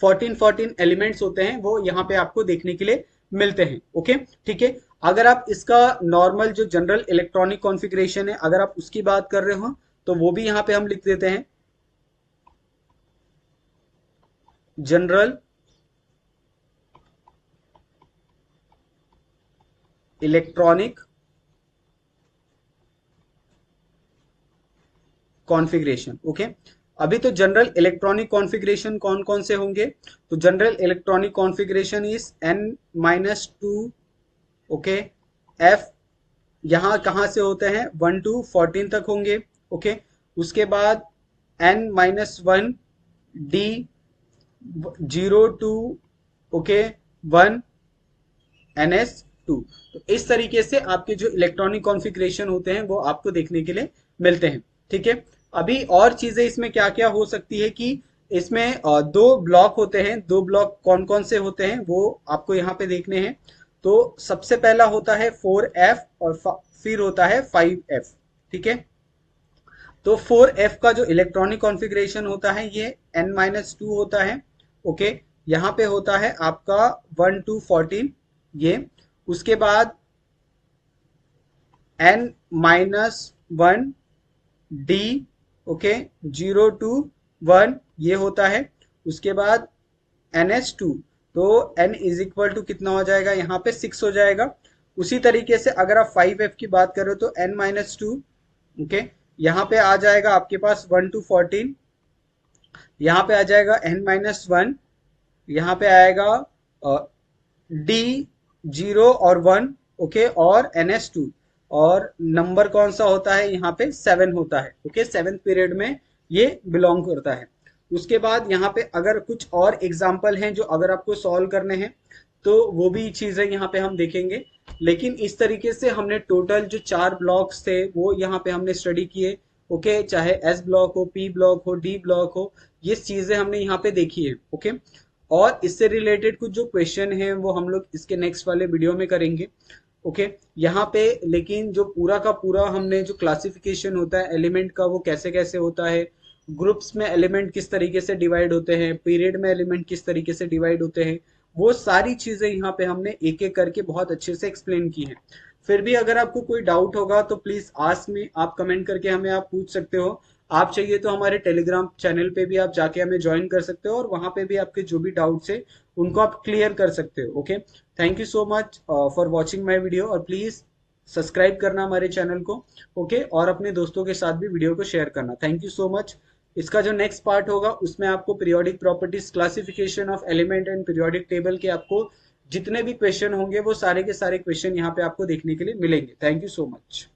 14 एलिमेंट्स होते हैं वो यहाँ पे आपको देखने के लिए मिलते हैं, ओके, ठीक है। अगर आप इसका नॉर्मल जो जनरल इलेक्ट्रॉनिक कॉन्फ़िगरेशन है अगर आप उसकी बात कर रहे हो तो वो भी यहाँ पे हम लिख देते हैं, जनरल इलेक्ट्रॉनिक कॉन्फ़िगरेशन, ओके। अभी तो जनरल इलेक्ट्रॉनिक कॉन्फ़िगरेशन कौन कौन से होंगे? तो general electronic configuration is n-2, okay. F यहाँ कहाँ से होते हैं? 1 to 14 तक होंगे, ओके। उसके बाद n-1 D 0 to, okay, 1 ns2। तो इस तरीके से आपके जो इलेक्ट्रॉनिक कॉन्फ़िगरेशन होते हैं वो आपको देखने के लिए मिलते हैं, ठीक है। अभी और चीजें इसमें क्या क्या हो सकती है कि इसमें दो ब्लॉक होते हैं, दो ब्लॉक कौन कौन से होते हैं वो आपको यहाँ पे देखने हैं। तो सबसे पहला होता है 4f और फिर होता है 5f, ठीक है। तो 4f का जो इलेक्ट्रॉनिक कॉन्फ़िगरेशन होता है ये n-2 होता है, ओके। यहाँ पे होता है आपका 1 to 14 ये, उसके बाद n-1 डी, ओके, 0 to 1 ये होता है, उसके बाद ns2, तो n इज इक्वल टू कितना हो जाएगा? यहाँ पे 6 हो जाएगा। उसी तरीके से अगर आप 5f की बात करो तो n-2, ओके, यहाँ पे आ जाएगा आपके पास 1 to 14, यहाँ पे आ जाएगा n-1, यहाँ पे आएगा डी 0 और 1, ओके, और ns2, और नंबर कौन सा होता है? यहाँ पे 7 होता है, ओके, 7th पीरियड में ये बिलोंग करता है। उसके बाद यहाँ पे अगर कुछ और एग्जाम्पल हैं जो अगर आपको सॉल्व करने हैं तो वो भी चीजें यहाँ पे हम देखेंगे। लेकिन इस तरीके से हमने टोटल जो 4 ब्लॉक्स थे वो यहाँ पे हमने स्टडी किए, ओके, चाहे एस ब्लॉक हो, पी ब्लॉक हो, डी ब्लॉक हो, ये चीजें हमने यहाँ पे देखी है, ओके। और इससे रिलेटेड कुछ जो क्वेश्चन है वो हम लोग इसके नेक्स्ट वाले वीडियो में करेंगे, ओके। यहाँ पे लेकिन जो पूरा का पूरा हमने जो क्लासिफिकेशन होता है एलिमेंट का वो कैसे कैसे होता है, ग्रुप्स में एलिमेंट किस तरीके से डिवाइड होते हैं, पीरियड में एलिमेंट किस तरीके से डिवाइड होते हैं, वो सारी चीजें यहाँ पे हमने एक एक करके बहुत अच्छे से एक्सप्लेन की हैं। फिर भी अगर आपको कोई डाउट होगा तो प्लीज आस्क मी, आप कमेंट करके हमें आप पूछ सकते हो। आप चाहिए तो हमारे टेलीग्राम चैनल पे भी आप जाके हमें ज्वाइन कर सकते हो और वहां पे भी आपके जो भी डाउट्स है उनको आप क्लियर कर सकते हो, okay. Thank you so much for watching my video, और प्लीज सब्सक्राइब करना हमारे चैनल को, ओके, और अपने दोस्तों के साथ भी वीडियो को शेयर करना। Thank you so much. इसका जो नेक्स्ट पार्ट होगा उसमें आपको periodic properties, classification of element and periodic table के आपको जितने भी क्वेश्चन होंगे वो सारे के सारे क्वेश्चन यहाँ पे आपको देखने के लिए मिलेंगे। Thank you so much.